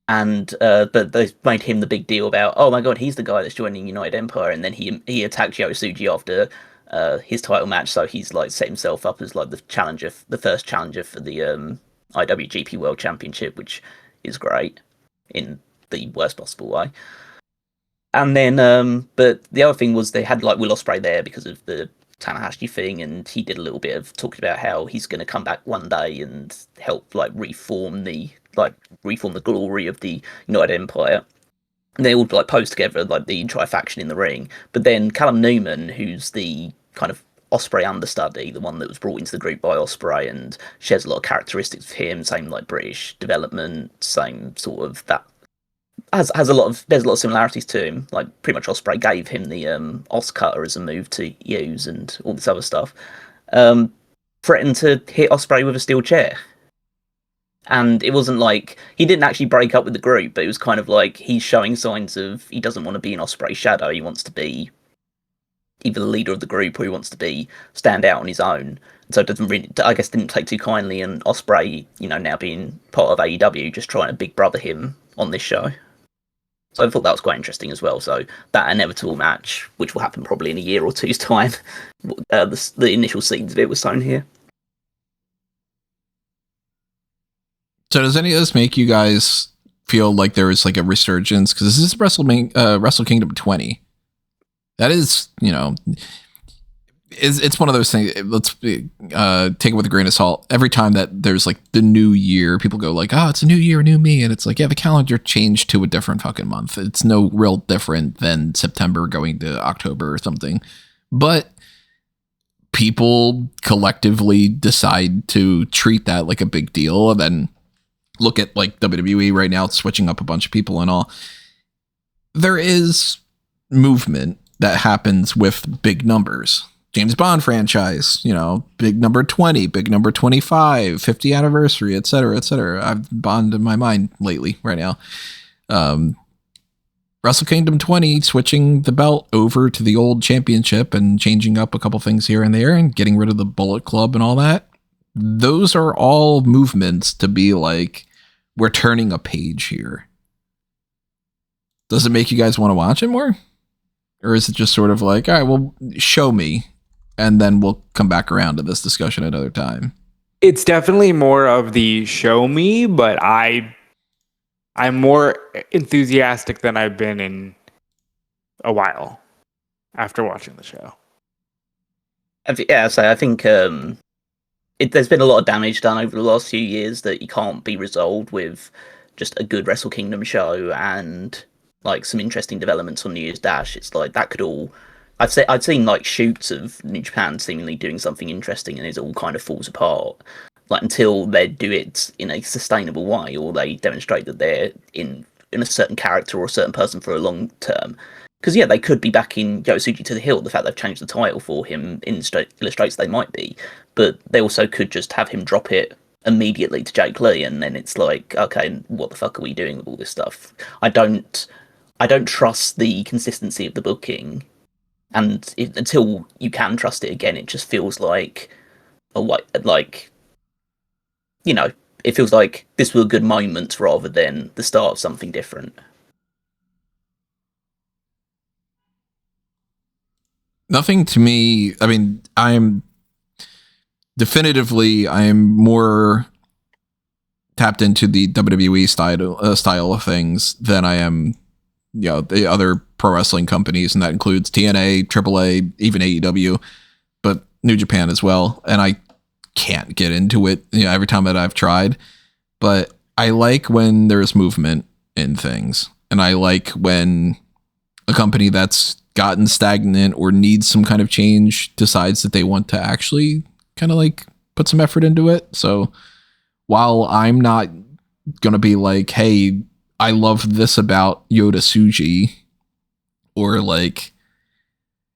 And but they made him the big deal about, oh my god, he's the guy that's joining United Empire, and then he attacked Yosuji after his title match, so he's like set himself up as like the first challenger for the IWGP World Championship, which is great in the worst possible way. And then but the other thing was they had like Will Ospreay there because of the Tanahashi thing, and he did a little bit of talking about how he's going to come back one day and help like reform the glory of the United Empire. And they all like pose together like the entire faction in the ring. But then Callum Newman, who's the kind of Ospreay understudy, the one that was brought into the group by Ospreay and shares a lot of characteristics with him, same like British development, same sort of that. There's a lot of similarities to him. Like, pretty much Ospreay gave him the Os cutter as a move to use and all this other stuff. Threatened to hit Ospreay with a steel chair. And it wasn't like, he didn't actually break up with the group, but it was kind of like he's showing signs of he doesn't want to be in Ospreay's shadow. He wants to be either the leader of the group or he wants to stand out on his own. So it didn't take too kindly, and Ospreay, now being part of AEW, just trying to big brother him on this show. So I thought that was quite interesting as well. So that inevitable match, which will happen probably in a year or two's time, the initial seeds of it was sown here. So does any of this make you guys feel like there is like a resurgence? Because this is Wrestle Kingdom 20. That is, it's one of those things. Let's take it with a grain of salt. Every time that there's like the new year, people go like, oh, it's a new year, new me. And it's like, yeah, the calendar changed to a different fucking month. It's no real different than September going to October or something. But people collectively decide to treat that like a big deal. And then look at like WWE right now, switching up a bunch of people and all. There is movement that happens with big numbers. James Bond franchise, big number 20, big number 25, 50 anniversary, et cetera, et cetera. I've Bond in my mind lately right now. Wrestle Kingdom 20, switching the belt over to the old championship and changing up a couple things here and there and getting rid of the Bullet Club and all that. Those are all movements to be like, we're turning a page here. Does it make you guys want to watch it more? Or is it just sort of like, all right, well, show me, and then we'll come back around to this discussion another time? It's definitely more of the show me, but I'm more enthusiastic than I've been in a while after watching the show. So I think there's been a lot of damage done over the last few years that you can't be resolved with just a good Wrestle Kingdom show and like some interesting developments on New Year's Dash. It's like that could all. I've seen like shoots of New Japan seemingly doing something interesting, and it all kind of falls apart. Like until they do it in a sustainable way, or they demonstrate that they're in a certain character or a certain person for a long term. Because yeah, they could be backing Yosuji to the hill. The fact they've changed the title for him illustrates they might be, but they also could just have him drop it immediately to Jake Lee, and then it's like, okay, what the fuck are we doing with all this stuff? I don't trust the consistency of the booking, and until you can trust it again, it just feels like it feels like this was a good moment rather than the start of something different. Nothing to me. I mean, I am more tapped into the WWE style of things than I am, the other pro wrestling companies, and that includes TNA, AAA, even AEW, but New Japan as well. And I can't get into it, every time that I've tried. But I like when there's movement in things, and I like when a company that's gotten stagnant or needs some kind of change decides that they want to actually kind of like put some effort into it. So while I'm not going to be like, hey, I love this about Yoda Tsuji, or like,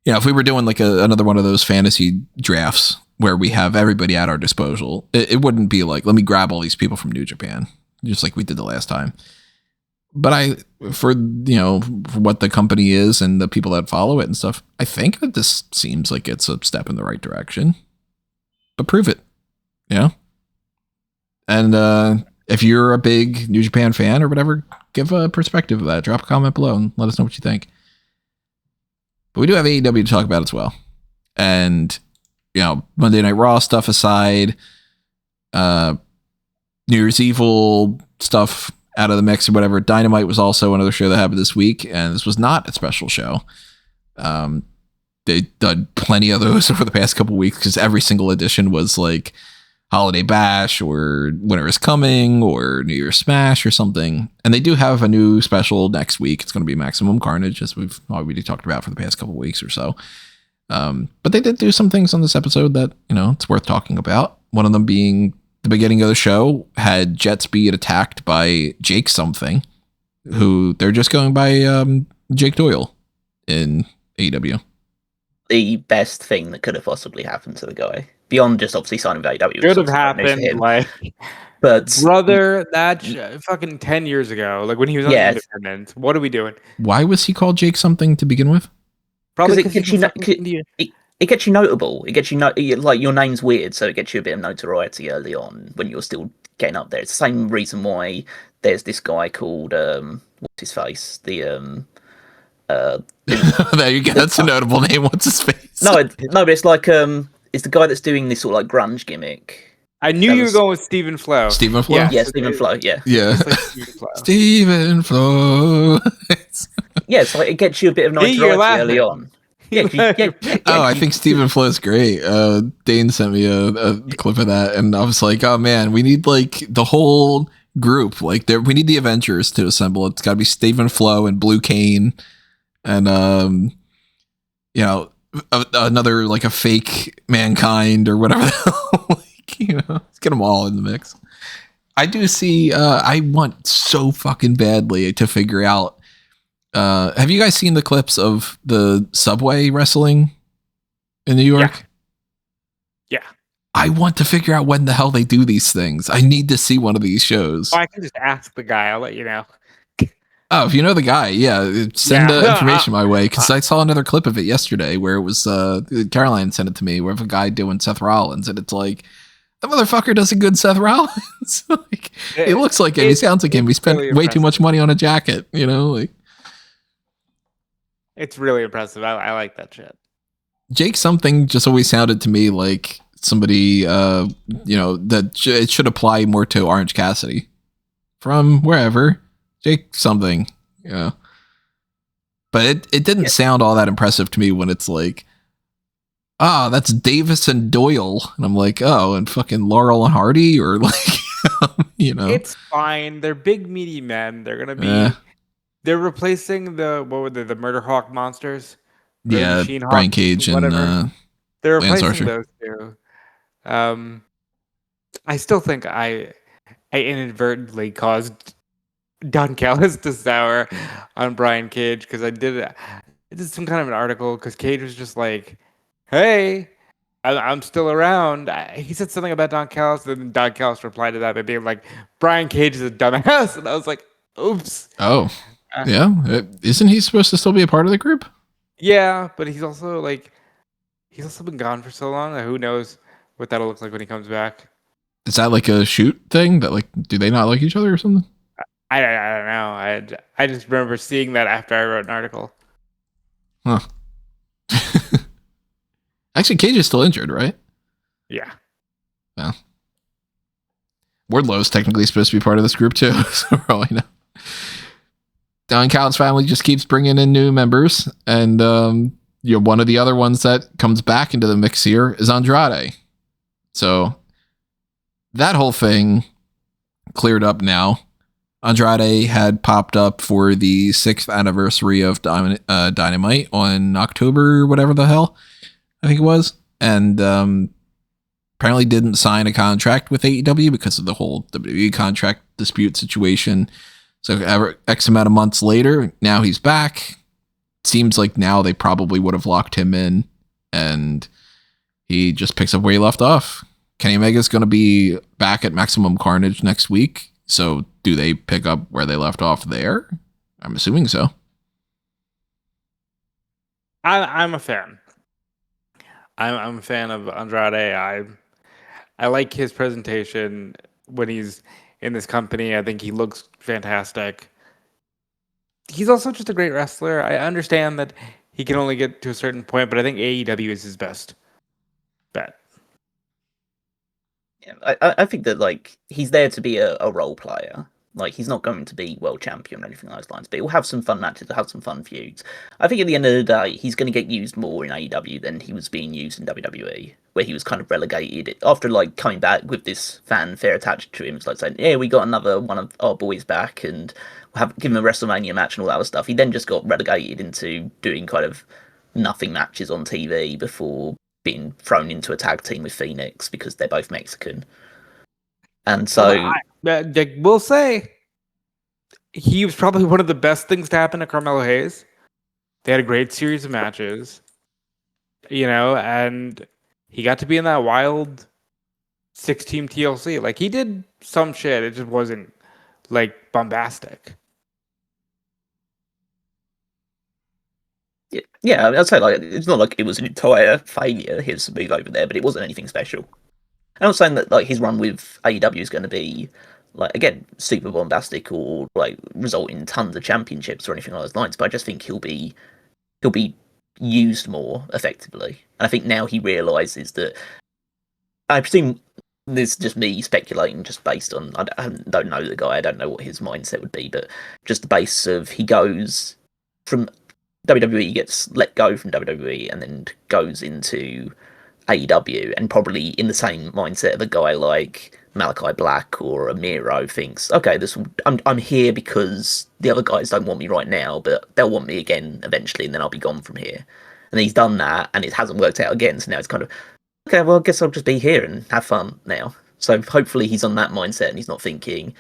if we were doing like another one of those fantasy drafts where we have everybody at our disposal, it wouldn't be like, let me grab all these people from New Japan, just like we did the last time. But for what the company is and the people that follow it and stuff, I think that this seems like it's a step in the right direction. But prove it, And if you're a big New Japan fan or whatever, give a perspective of that. Drop a comment below and let us know what you think. But we do have AEW to talk about as well. And, Monday Night Raw stuff aside, New Year's Evil stuff out of the mix or whatever. Dynamite was also another show that happened this week, and this was not a special show. They done plenty of those over the past couple weeks because every single edition was like Holiday Bash or Winter is Coming or New Year's Smash or something. And they do have a new special next week. It's going to be Maximum Carnage, as we've already talked about for the past couple weeks or so. But they did do some things on this episode that, it's worth talking about. One of them being the beginning of the show had Jet Speed attacked by Jake something, who they're just going by Jake Doyle in AEW. The best thing that could have possibly happened to the guy, beyond just obviously signing with AEW. Could have happened, but brother, that fucking 10 years ago, like when he was on Independence. What are we doing? Why was he called Jake something to begin with? Probably because it gets you notable. It gets you like your name's weird, so it gets you a bit of notoriety early on when you're still getting up there. It's the same reason why there's this guy called what's his face? There you go. That's a notable name. What's his face? No, but it's like it's the guy that's doing this sort of like grunge gimmick. I knew you were going with Stephen Flo. Stephen Flo? Yeah, Stephen Flo, yeah. Yeah. Like Stephen Flo. Yeah, it's like it gets you a bit of notoriety early on. Yeah, I think Stephen Flo is great. Dane sent me a clip of that, and I was like, oh man, we need like the whole group. Like we need the Avengers to assemble. It's got to be Stephen Flo and Blue Cane, and another like a fake Mankind or whatever. Let's get them all in the mix. I do see. I want so fucking badly to figure out. Have you guys seen the clips of the subway wrestling in New York? Yeah. I want to figure out when the hell they do these things. I need to see one of these shows. I can just ask the guy. I'll let you know. Oh, if you know the guy, send the information my way, because I saw another clip of it yesterday where it was Caroline sent it to me, where a guy doing Seth Rollins, and it's like, the motherfucker does a good Seth Rollins. Like, he looks like him. He sounds like him. He spent way too much money on a jacket, like. It's really impressive. I like that shit. Jake something just always sounded to me like somebody, that it should apply more to Orange Cassidy from wherever. Jake something, But it didn't sound all that impressive to me when it's like, that's Davis and Doyle. And I'm like, oh, and fucking Laurel and Hardy, or like, It's fine. They're big, meaty men. They're going to be... They're replacing the Murder Hawk monsters? Yeah, Machine Brian Hawk, Cage whatever. and They're Lance replacing Archer. those two. I still think I inadvertently caused Don Callis to sour on Brian Cage because I did some kind of an article because Cage was just like, "Hey, I'm still around." He said something about Don Callis, and then Don Callis replied to that by being like, "Brian Cage is a dumbass," and I was like, "Oops." Oh, yeah. Isn't he supposed to still be a part of the group? Yeah, but he's also been gone for so long that who knows what that'll look like when he comes back. Is that like a shoot thing that like, do they not like each other or something? I don't know. I just remember seeing that after I wrote an article. Huh. Actually, Cage is still injured, right? Yeah. Well, Wardlow's technically supposed to be part of this group too, so for all I know. Don Callis' family just keeps bringing in new members, and one of the other ones that comes back into the mix here is Andrade. So that whole thing cleared up now. Andrade had popped up for the 6th anniversary of Dynamite on October, whatever the hell I think it was, and apparently didn't sign a contract with AEW because of the whole WWE contract dispute situation. So X amount of months later, now he's back. Seems like now they probably would have locked him in, and he just picks up where he left off. Kenny Omega's going to be back at Maximum Carnage next week. So do they pick up where they left off there? I'm assuming so. I'm a fan. I'm a fan of Andrade. I like his presentation when he's in this company. I think he looks fantastic. He's also just a great wrestler. I understand that he can only get to a certain point, but I think AEW is his best bet. Yeah, I think that like he's there to be a role player. Like he's not going to be world champion or anything along those lines, but he'll have some fun matches, he'll have some fun feuds. I think at the end of the day, he's going to get used more in AEW than he was being used in WWE, where he was kind of relegated after like coming back with this fanfare attached to him. It's like saying, "Yeah, we got another one of our boys back, and we'll give him a WrestleMania match and all that other stuff." He then just got relegated into doing kind of nothing matches on TV before being thrown into a tag team with Phoenix because they're both Mexican. And so we'll say he was probably one of the best things to happen to Carmelo Hayes. They had a great series of matches, and he got to be in that wild 6-team TLC. Like he did some shit. It just wasn't like bombastic. Yeah, I'd say like it's not like it was an entire failure his move over there, but it wasn't anything special. I'm not saying that like his run with AEW is going to be like again super bombastic or like result in tons of championships or anything along those lines, but I just think he'll be used more effectively. And I think now he realizes that. I presume this is just me speculating, just based on I don't know the guy, I don't know what his mindset would be, but just the base of he goes from WWE, gets let go from WWE, and then goes into AEW, and probably in the same mindset of a guy like Malachi Black or a Miro thinks, okay, I'm here because the other guys don't want me right now, but they'll want me again eventually, and then I'll be gone from here. And he's done that, and it hasn't worked out again, so now it's kind of, okay, well, I guess I'll just be here and have fun now. So hopefully he's on that mindset, and he's not thinking,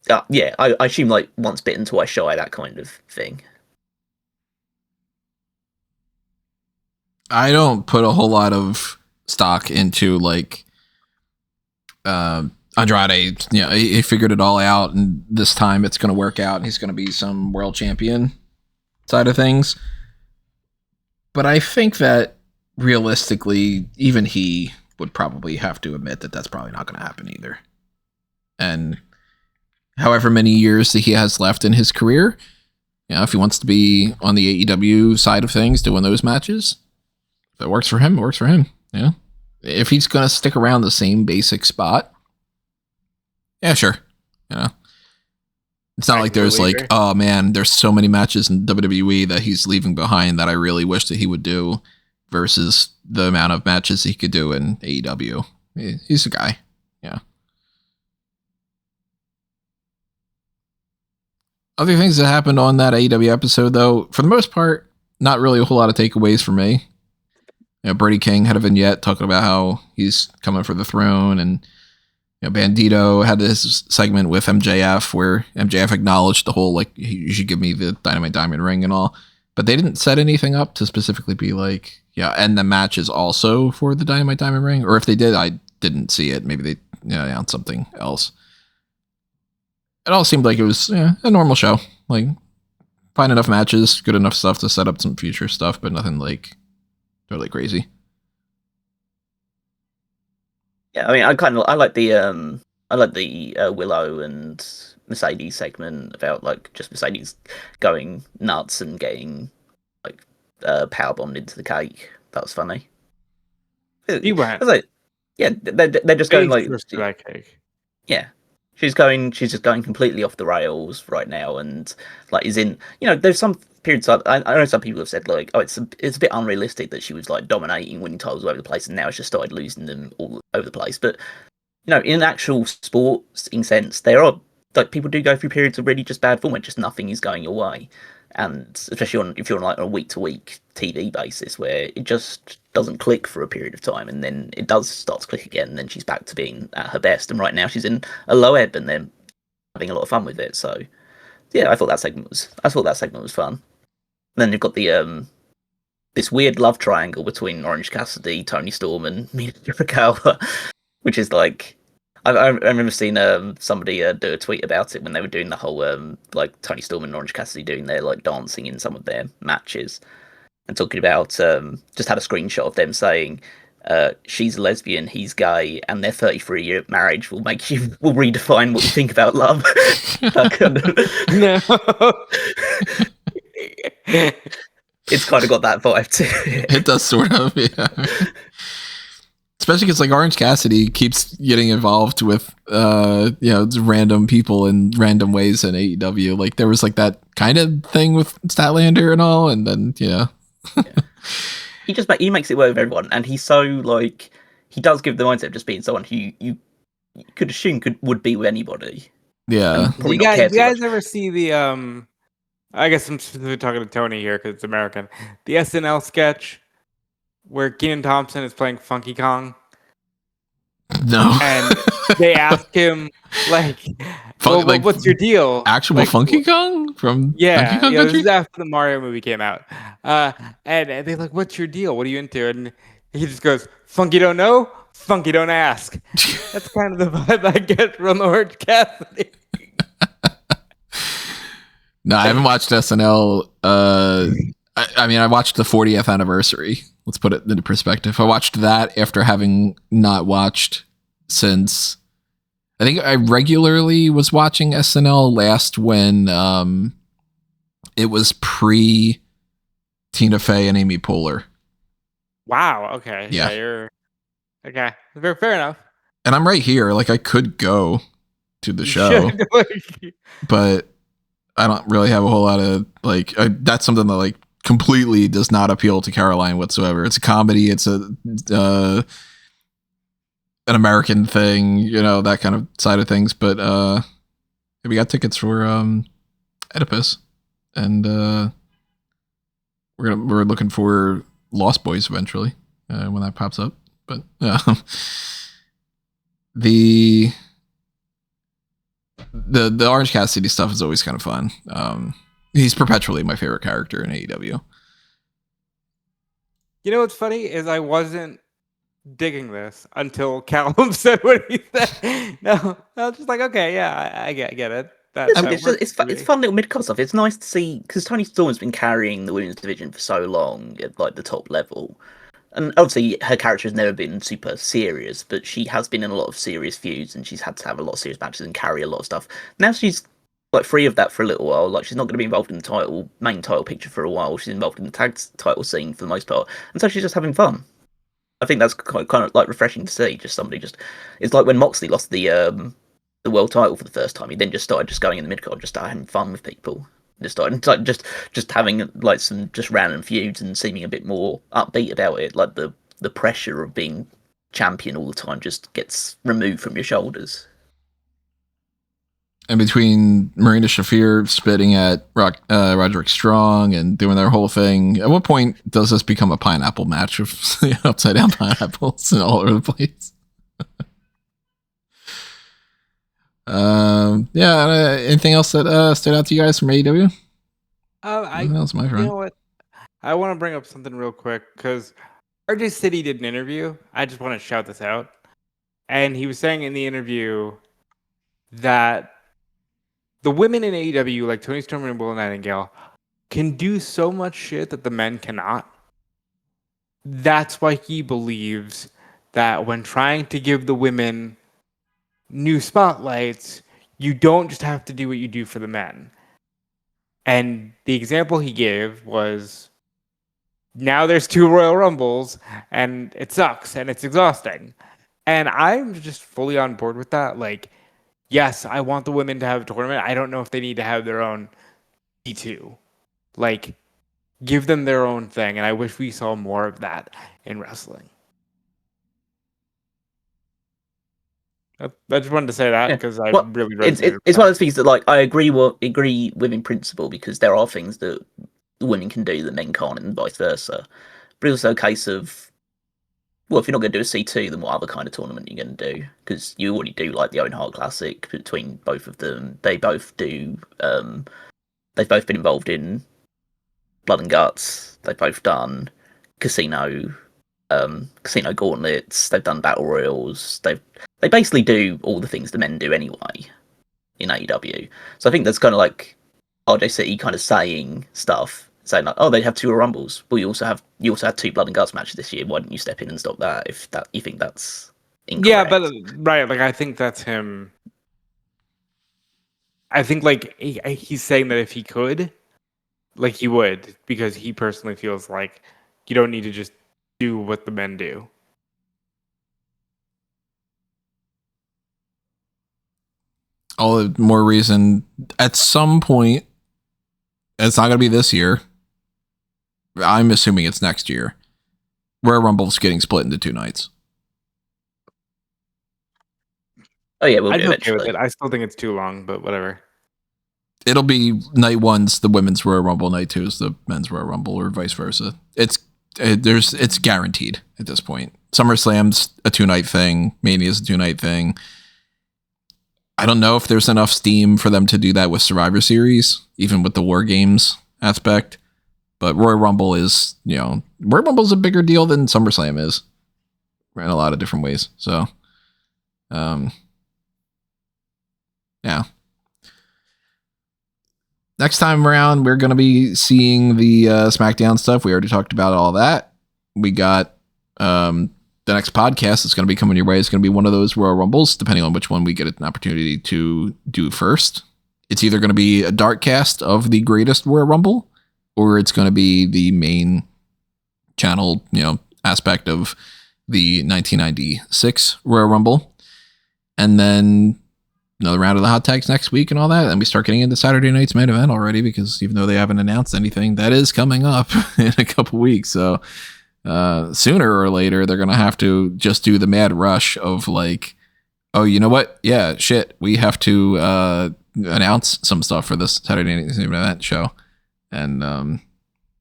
I assume like once bitten, twice shy, that kind of thing. I don't put a whole lot of stock into like Andrade. He figured it all out, and this time it's going to work out, and he's going to be some world champion side of things. But I think that realistically, even he would probably have to admit that that's probably not going to happen either. And however many years that he has left in his career, if he wants to be on the AEW side of things doing those matches, if it works for him, it works for him. Yeah. If he's going to stick around the same basic spot, yeah, sure. It's not like there's like, oh man, there's so many matches in WWE that he's leaving behind that I really wish that he would do versus the amount of matches he could do in AEW. He's a guy. Yeah. Other things that happened on that AEW episode, though, for the most part, not really a whole lot of takeaways for me. You know, Brody King had a vignette talking about how he's coming for the throne, and Bandito had this segment with MJF where MJF acknowledged the whole, like, you should give me the Dynamite Diamond ring and all. But they didn't set anything up to specifically be like, yeah, and the match is also for the Dynamite Diamond ring. Or if they did, I didn't see it. Maybe they announced something else. It all seemed like it was a normal show. Like, fine enough matches, good enough stuff to set up some future stuff, but nothing like totally crazy. Yeah, I mean, I like the Willow and Mercedes segment about like just Mercedes going nuts and getting like powerbombed into the cake. That was funny. You went. Like, yeah, they're just going like that cake. Yeah. She's just going completely off the rails right now, and like is in. There's some periods. I know some people have said like, oh, it's a bit unrealistic that she was like dominating, winning titles all over the place, and now she's just started losing them all over the place. But in an actual sporting sense, there are like people do go through periods of really just bad form where just nothing is going your way, and especially if you're on like a week to week TV basis where it just doesn't click for a period of time, and then it does start to click again, and then she's back to being at her best. And right now she's in a low ebb, and then having a lot of fun with it. So yeah, I thought that segment was fun. And then you've got the this weird love triangle between Orange Cassidy, Tony Storm, and Mina Shirakawa, which is like I remember seeing somebody do a tweet about it when they were doing the whole like Tony Storm and Orange Cassidy doing their like dancing in some of their matches. And talking about, just had a screenshot of them saying, she's a lesbian, he's gay, and their 33-year marriage will redefine what you think about love. No. It's kind of got that vibe too. It does sort of, yeah. Especially because like Orange Cassidy keeps getting involved with, random people in random ways in AEW. Like there was like that kind of thing with Statlander and all, and then, yeah. He makes it work with everyone, and he's so like he does give the mindset of just being someone who you could assume would be with anybody. Yeah. Do you guys ever see the I guess I'm specifically talking to Tony here because it's American. The SNL sketch where Kenan Thompson is playing Funky Kong. No. And they ask him what's your deal? Actual like, Funky Kong from Funky Kong Country? This is after the Mario movie came out. And they're like, what's your deal? What are you into? And he just goes, Funky don't know, Funky don't ask. That's kind of the vibe I get from Orange Cassidy. No, I haven't watched SNL. I mean, I watched the 40th anniversary. Let's put it into perspective. I watched that after having not watched since. I think I regularly was watching SNL last when it was pre Tina Fey and Amy Poehler. Wow. Okay. Yeah. You're okay. Fair enough. And I'm right here. Like I could go to the show, but I don't really have a whole lot of like. That's something that like completely does not appeal to Caroline whatsoever. It's a comedy. It's an American thing, that kind of side of things. But we got tickets for Oedipus, and we're looking for Lost Boys eventually when that pops up. But the Orange Cassidy stuff is always kind of fun. He's perpetually my favorite character in AEW. You know what's funny is I wasn't digging this until Callum said what he said. No, I was just like, okay, yeah, I get it. It's fun little mid-card stuff. It's nice to see because Toni Storm's been carrying the women's division for so long at like the top level, and obviously her character has never been super serious, but she has been in a lot of serious feuds and she's had to have a lot of serious matches and carry a lot of stuff. Now she's like free of that for a little while. Like she's not going to be involved in the main title picture for a while. She's involved in the tag title scene for the most part, and so she's just having fun. I think that's kind of like refreshing to see. Just somebody it's like when Moxley lost the the world title for the first time, he then just started just going in the mid card, just started having fun with people. Just started like just having like some just random feuds and seeming a bit more upbeat about it. Like the pressure of being champion all the time just gets removed from your shoulders. And between Marina Shafir spitting at Roderick Strong and doing their whole thing, at what point does this become a pineapple match of upside down pineapples and all over the place? Anything else that stood out to you guys from AEW? That was my friend. You know what? I want to bring up something real quick because RJ City did an interview. I just want to shout this out. And he was saying in the interview that the women in AEW, like Toni Storm and Willow Nightingale, can do so much shit that the men cannot. That's why he believes that when trying to give the women new spotlights, you don't just have to do what you do for the men. And the example he gave was, now there's 2 Royal Rumbles, and it sucks, and it's exhausting. And I'm just fully on board with that. Like, yes, I want the women to have a tournament. I don't know if they need to have their own T2. Like, give them their own thing, and I wish we saw more of that in wrestling. I just wanted to say that because I really resonated. It's one of those things that, like, I agree with in principle, because there are things that women can do that men can't, and vice versa. But it's also a case of, well, if you're not going to do a C2, then what other kind of tournament are you going to do? Because you already do like the Owen Hart Classic between both of them. They both do. They've both been involved in Blood and Guts. They've both done Casino Gauntlets. They've done Battle Royals. They basically do all the things the men do anyway in AEW. So I think that's kind of like RJ City kind of saying like, oh, they have 2 Rumbles. Well, you also had 2 Blood and Guts matches this year. Why didn't you step in and stop that? If that you think that's incorrect? Yeah, but right, like I think that's him. I think like he's saying that if he could, like he would, because he personally feels like you don't need to just do what the men do. All the more reason at some point, it's not going to be this year. I'm assuming it's next year, where Rumble's getting split into 2 nights. Oh yeah, I'd be okay with it. I still think it's too long, but whatever. It'll be night 1's the women's Royal Rumble, night 2's the men's Royal Rumble, or vice versa. It's guaranteed at this point. SummerSlam's a 2-night thing. Mania's a 2-night thing. I don't know if there's enough steam for them to do that with Survivor Series, even with the War Games aspect. But Royal Rumble is, Royal Rumble's a bigger deal than SummerSlam is in a lot of different ways. So, yeah. Next time around, we're going to be seeing the SmackDown stuff. We already talked about all that. We got the next podcast that's going to be coming your way. It's going to be one of those Royal Rumbles, depending on which one we get an opportunity to do first. It's either going to be a dark cast of the greatest Royal Rumble, or it's going to be the main channel, aspect of the 1996 Royal Rumble. And then another round of the hot tags next week and all that. And we start getting into Saturday night's main event already, because even though they haven't announced anything, that is coming up in a couple weeks. So sooner or later, they're going to have to just do the mad rush of like, oh, you know what? Yeah, shit. We have to announce some stuff for this Saturday night's main event show. And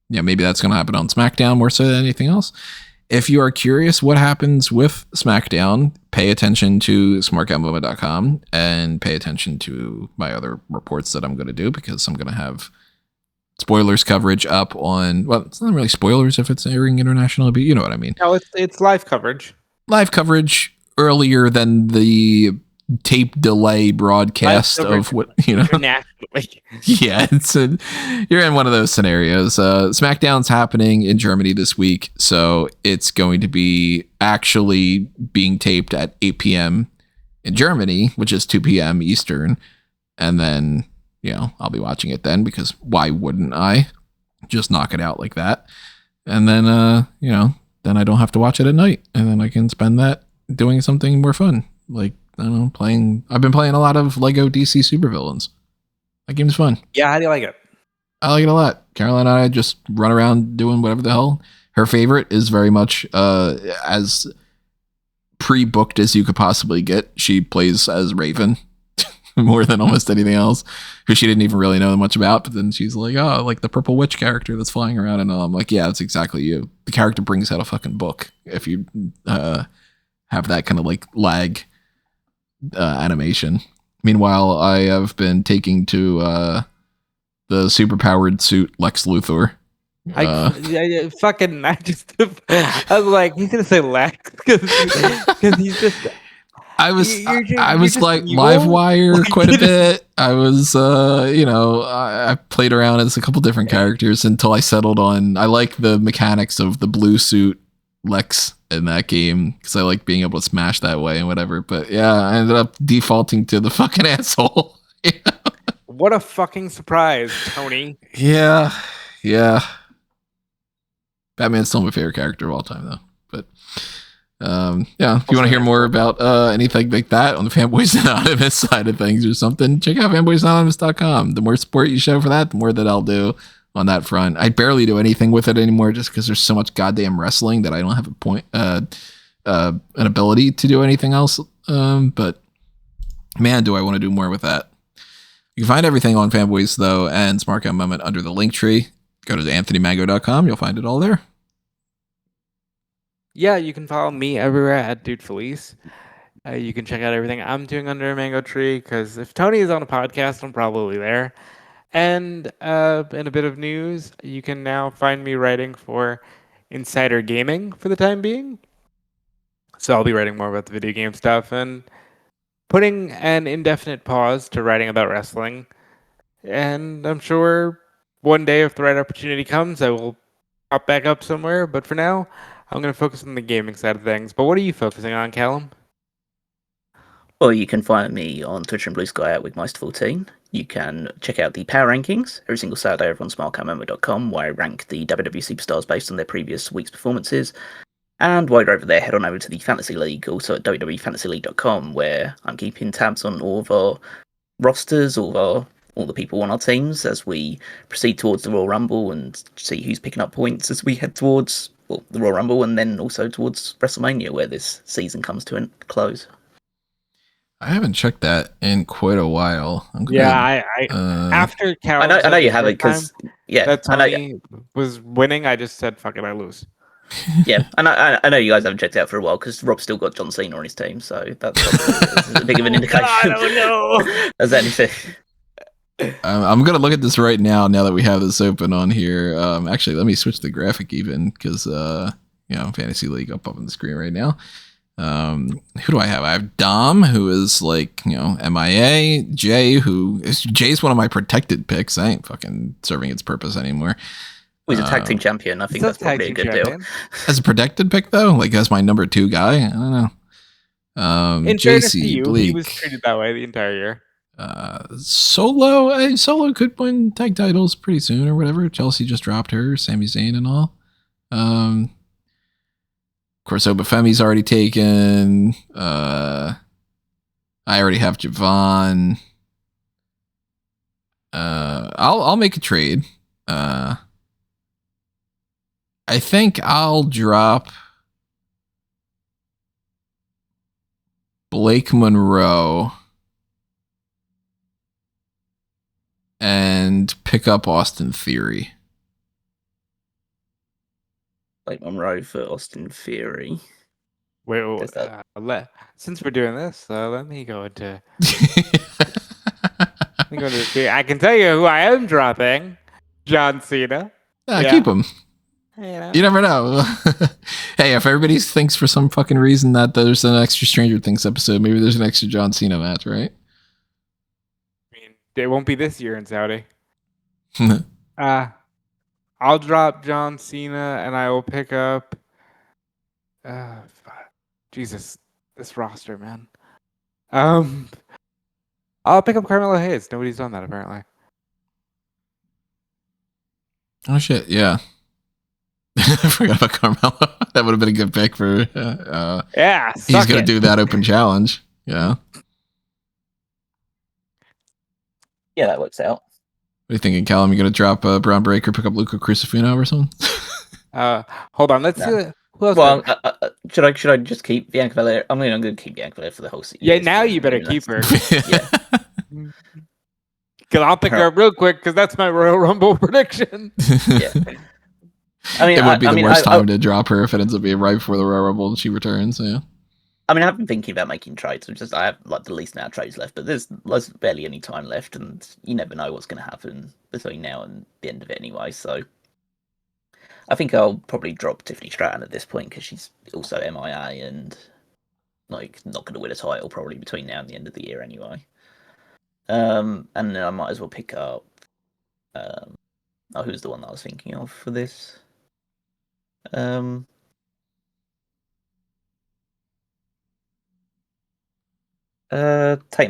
maybe that's going to happen on SmackDown more so than anything else. If you are curious what happens with SmackDown, pay attention to smark.moma.com and pay attention to my other reports that I'm going to do, because I'm going to have spoilers coverage up on, well, it's not really spoilers if it's airing internationally, but you know what I mean. No, it's live coverage. Live coverage earlier than the tape delay broadcast of what, internationally. Yeah, you're in one of those scenarios. SmackDown's happening in Germany this week, so it's going to be actually being taped at 8 p.m. in Germany, which is 2 p.m. Eastern, and then I'll be watching it then, because why wouldn't I just knock it out like that? And then then I don't have to watch it at night, and then I can spend that doing something more fun, like I don't know, I've been playing a lot of Lego DC Supervillains. That game's fun. Yeah, how do you like it? I like it a lot. Caroline and I just run around doing whatever the hell. Her favorite is very much as pre-booked as you could possibly get. She plays as Raven more than almost anything else, who she didn't even really know much about. But then she's like, oh, like the purple witch character that's flying around. And I'm like, yeah, that's exactly you. The character brings out a fucking book if you have that kind of like lag animation. Meanwhile, I have been taking to the superpowered suit Lex Luthor. I was like, he's gonna say Lex because he's just. I was like Livewire quite a bit. I was, I played around as a couple different characters until I settled on. I like the mechanics of the blue suit Lex in that game because I like being able to smash that way and whatever. But yeah, I ended up defaulting to the fucking asshole. What a fucking surprise, Tony. Yeah. Batman's still my favorite character of all time, though. But if you want to hear more about anything like that on the Fanboys Anonymous side of things or something, check out fanboysanonymous.com. The more support you show for that, the more that I'll do on that front. I barely do anything with it anymore just because there's so much goddamn wrestling that I don't have an ability to do anything else. But man, do I want to do more with that. You can find everything on Fanboys, though, and Smark Moment under the link tree. Go to anthonymango.com. You'll find it all there. Yeah, you can follow me everywhere at Dude Felice. You can check out everything I'm doing under a mango tree, because if Tony is on a podcast, I'm probably there. And in a bit of news, you can now find me writing for Insider Gaming for the time being. So I'll be writing more about the video game stuff and putting an indefinite pause to writing about wrestling. And I'm sure one day, if the right opportunity comes, I will pop back up somewhere. But for now, I'm going to focus on the gaming side of things. But what are you focusing on, Callum? Well, you can find me on Twitter and Blue Sky at Wigmeister14. You can check out the Power Rankings every single Saturday over on smartcamemo.com, where I rank the WWE superstars based on their previous week's performances. And while you're over there, head on over to the Fantasy League, also at www.fantasyleague.com, where I'm keeping tabs on all of our rosters, all the people on our teams as we proceed towards the Royal Rumble and see who's picking up points as we head towards the Royal Rumble and then also towards WrestleMania, where this season comes to a close. I haven't checked that in quite a while. After Callum, I know you have it because that Tony was winning. I just said, "Fuck it, I lose." Yeah, and I know you guys haven't checked it out for a while because Rob's still got John Cena on his team, so that's a big of an indication. I don't know. As anything. I'm gonna look at this right now that we have this open on here. Actually, let me switch the graphic even because Fantasy League up on the screen right now. Who do I have? I have Dom, who is like MIA. Jay's one of my protected picks. I ain't fucking serving its purpose anymore. Well, he's a tag team champion. I think that's probably a good deal. As a protected pick, though, like as my number 2 guy, I don't know. In fairness to JC you, Bleak. he was treated that way the entire year. Solo could win tag titles pretty soon or whatever. Chelsea just dropped her, Sami Zayn and all. Of course, but Femi's already taken. I already have Javon. I'll make a trade. I think I'll drop Blake Monroe and pick up Austin Theory. Blake Monroe for Austin Theory. Wait, since we're doing this, let me go into. I can tell you who I am dropping: John Cena. Keep him. You never know. Hey, if everybody thinks for some fucking reason that there's an extra Stranger Things episode, maybe there's an extra John Cena match, right? I mean, it won't be this year in Saudi. I'll drop John Cena and I will pick up. Jesus, this roster, man. I'll pick up Carmelo Hayes. Nobody's done that apparently. Oh shit! Yeah. I forgot about Carmelo. That would have been a good pick for. Yeah, he's gonna do that open challenge. Yeah. Yeah, that works out. What are you thinking, Callum? You gonna drop Braun Breaker, pick up Luca Crucifino or something? Hold on. Let's see. Who else? Well, should I just keep Bianca Belair? I'm going to keep Bianca Belair for the whole season. Yeah, now you better keep her. Yeah. Because I'll pick her up real quick because that's my Royal Rumble prediction. Yeah. I mean, it would be the worst time to drop her if it ends up being right before the Royal Rumble and she returns. Yeah. I mean, I've been thinking about making trades. I have like the least amount of trades left, but there's barely any time left, and you never know what's going to happen between now and the end of it anyway. So I think I'll probably drop Tiffany Stratton at this point because she's also MIA and like not going to win a title probably between now and the end of the year anyway. And then I might as well pick up. Who's the one that I was thinking of for this? Tatum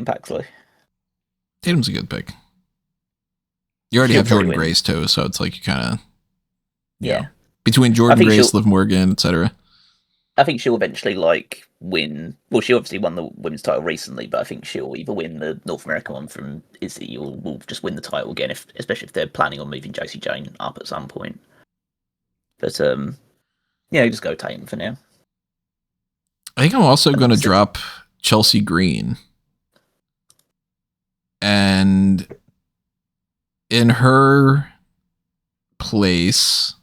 Paxley. Tatum's a good pick. You already have Jordynne Grace too, so it's like you kind of between Jordynne Grace, Liv Morgan, etc. I think she'll eventually like win. Well, she obviously won the women's title recently, but I think she'll either win the North American one from Izzy or will just win the title again, especially if they're planning on moving Josie Jane up at some point. But just go Tatum for now. I think I'm also going to drop Chelsea Green. And in her place,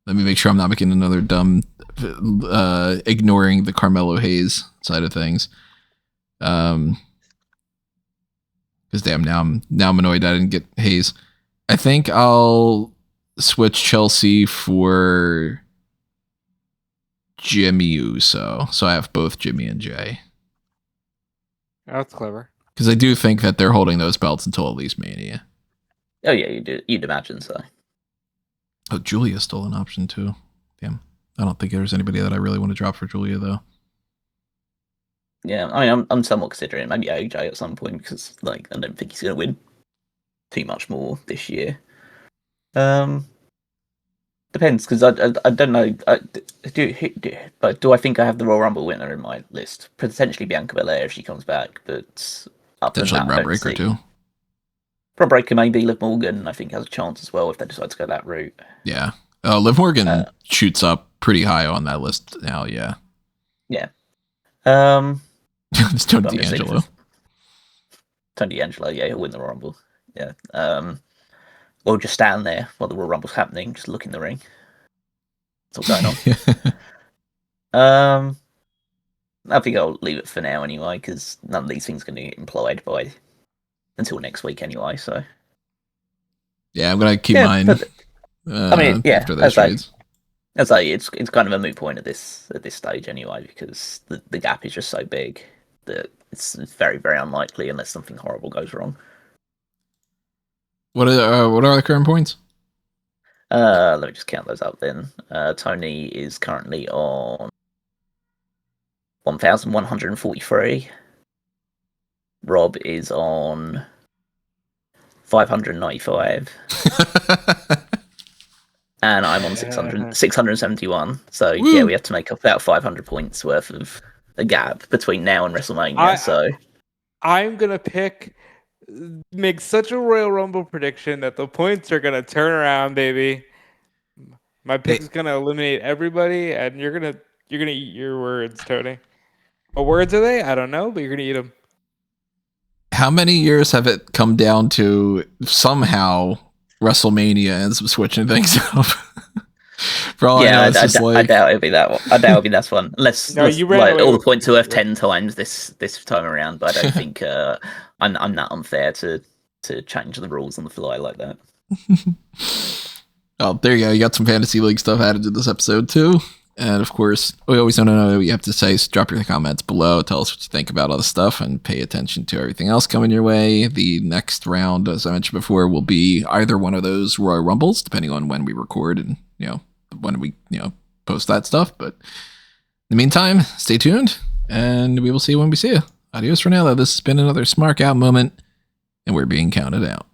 let me make sure I'm not making another dumb, ignoring the Carmelo Hayes side of things. Because damn, now I'm annoyed I didn't get Hayes. I think I'll switch Chelsea for Jimmy Uso. So I have both Jimmy and Jay. That's clever. Because I do think that they're holding those belts until at least Mania. Oh yeah, you'd imagine so. Oh, Giulia's still an option too. Damn. I don't think there's anybody that I really want to drop for Giulia though. Yeah, I mean, I'm somewhat considering maybe AJ at some point because like I don't think he's going to win too much more this year. Depends because I don't know. Do I think I have the Royal Rumble winner in my list? Potentially Bianca Belair if she comes back, but potentially Braun Breaker too. Braun Breaker maybe Liv Morgan. I think has a chance as well if they decide to go that route. Yeah, Liv Morgan shoots up pretty high on that list now. Yeah. Yeah. It's Tony D'Angelo. Tony D'Angelo, yeah, he'll win the Royal Rumble. Yeah. Or just stand there while the Royal Rumble's happening, just look in the ring. What's all going on? I think I'll leave it for now anyway, because none of these things are going to get employed until next week anyway. So yeah, I'm going to keep mine. After those trades. It's kind of a moot point at this stage anyway, because the gap is just so big that it's very, very unlikely unless something horrible goes wrong. What are the current points? Let me just count those up then. Tony is currently on 1,143. Rob is on 595. And I'm on 671. So yeah, we have to make about 500 points worth of a gap between now and WrestleMania. I'm gonna make such a Royal Rumble prediction that the points are gonna turn around, baby. My pick is gonna eliminate everybody, and you're gonna eat your words, Tony. What words are they? I don't know, but you're gonna eat them. How many years have it come down to somehow WrestleMania ends up switching things up? I doubt it'll be that one. I doubt it'll be that one. Unless all the points are worth 10 times this time around. But I don't think I'm that unfair to change the rules on the fly like that. Oh, there you go. You got some fantasy league stuff added to this episode too. And of course, we always want to know what you have to say. So drop your comments below. Tell us what you think about all the stuff and pay attention to everything else coming your way. The next round, as I mentioned before, will be either one of those Royal Rumbles, depending on when we record and, when we, post that stuff. But in the meantime, stay tuned and we will see you when we see you. Adios for now, though. This has been another Smark Out moment and we're being counted out.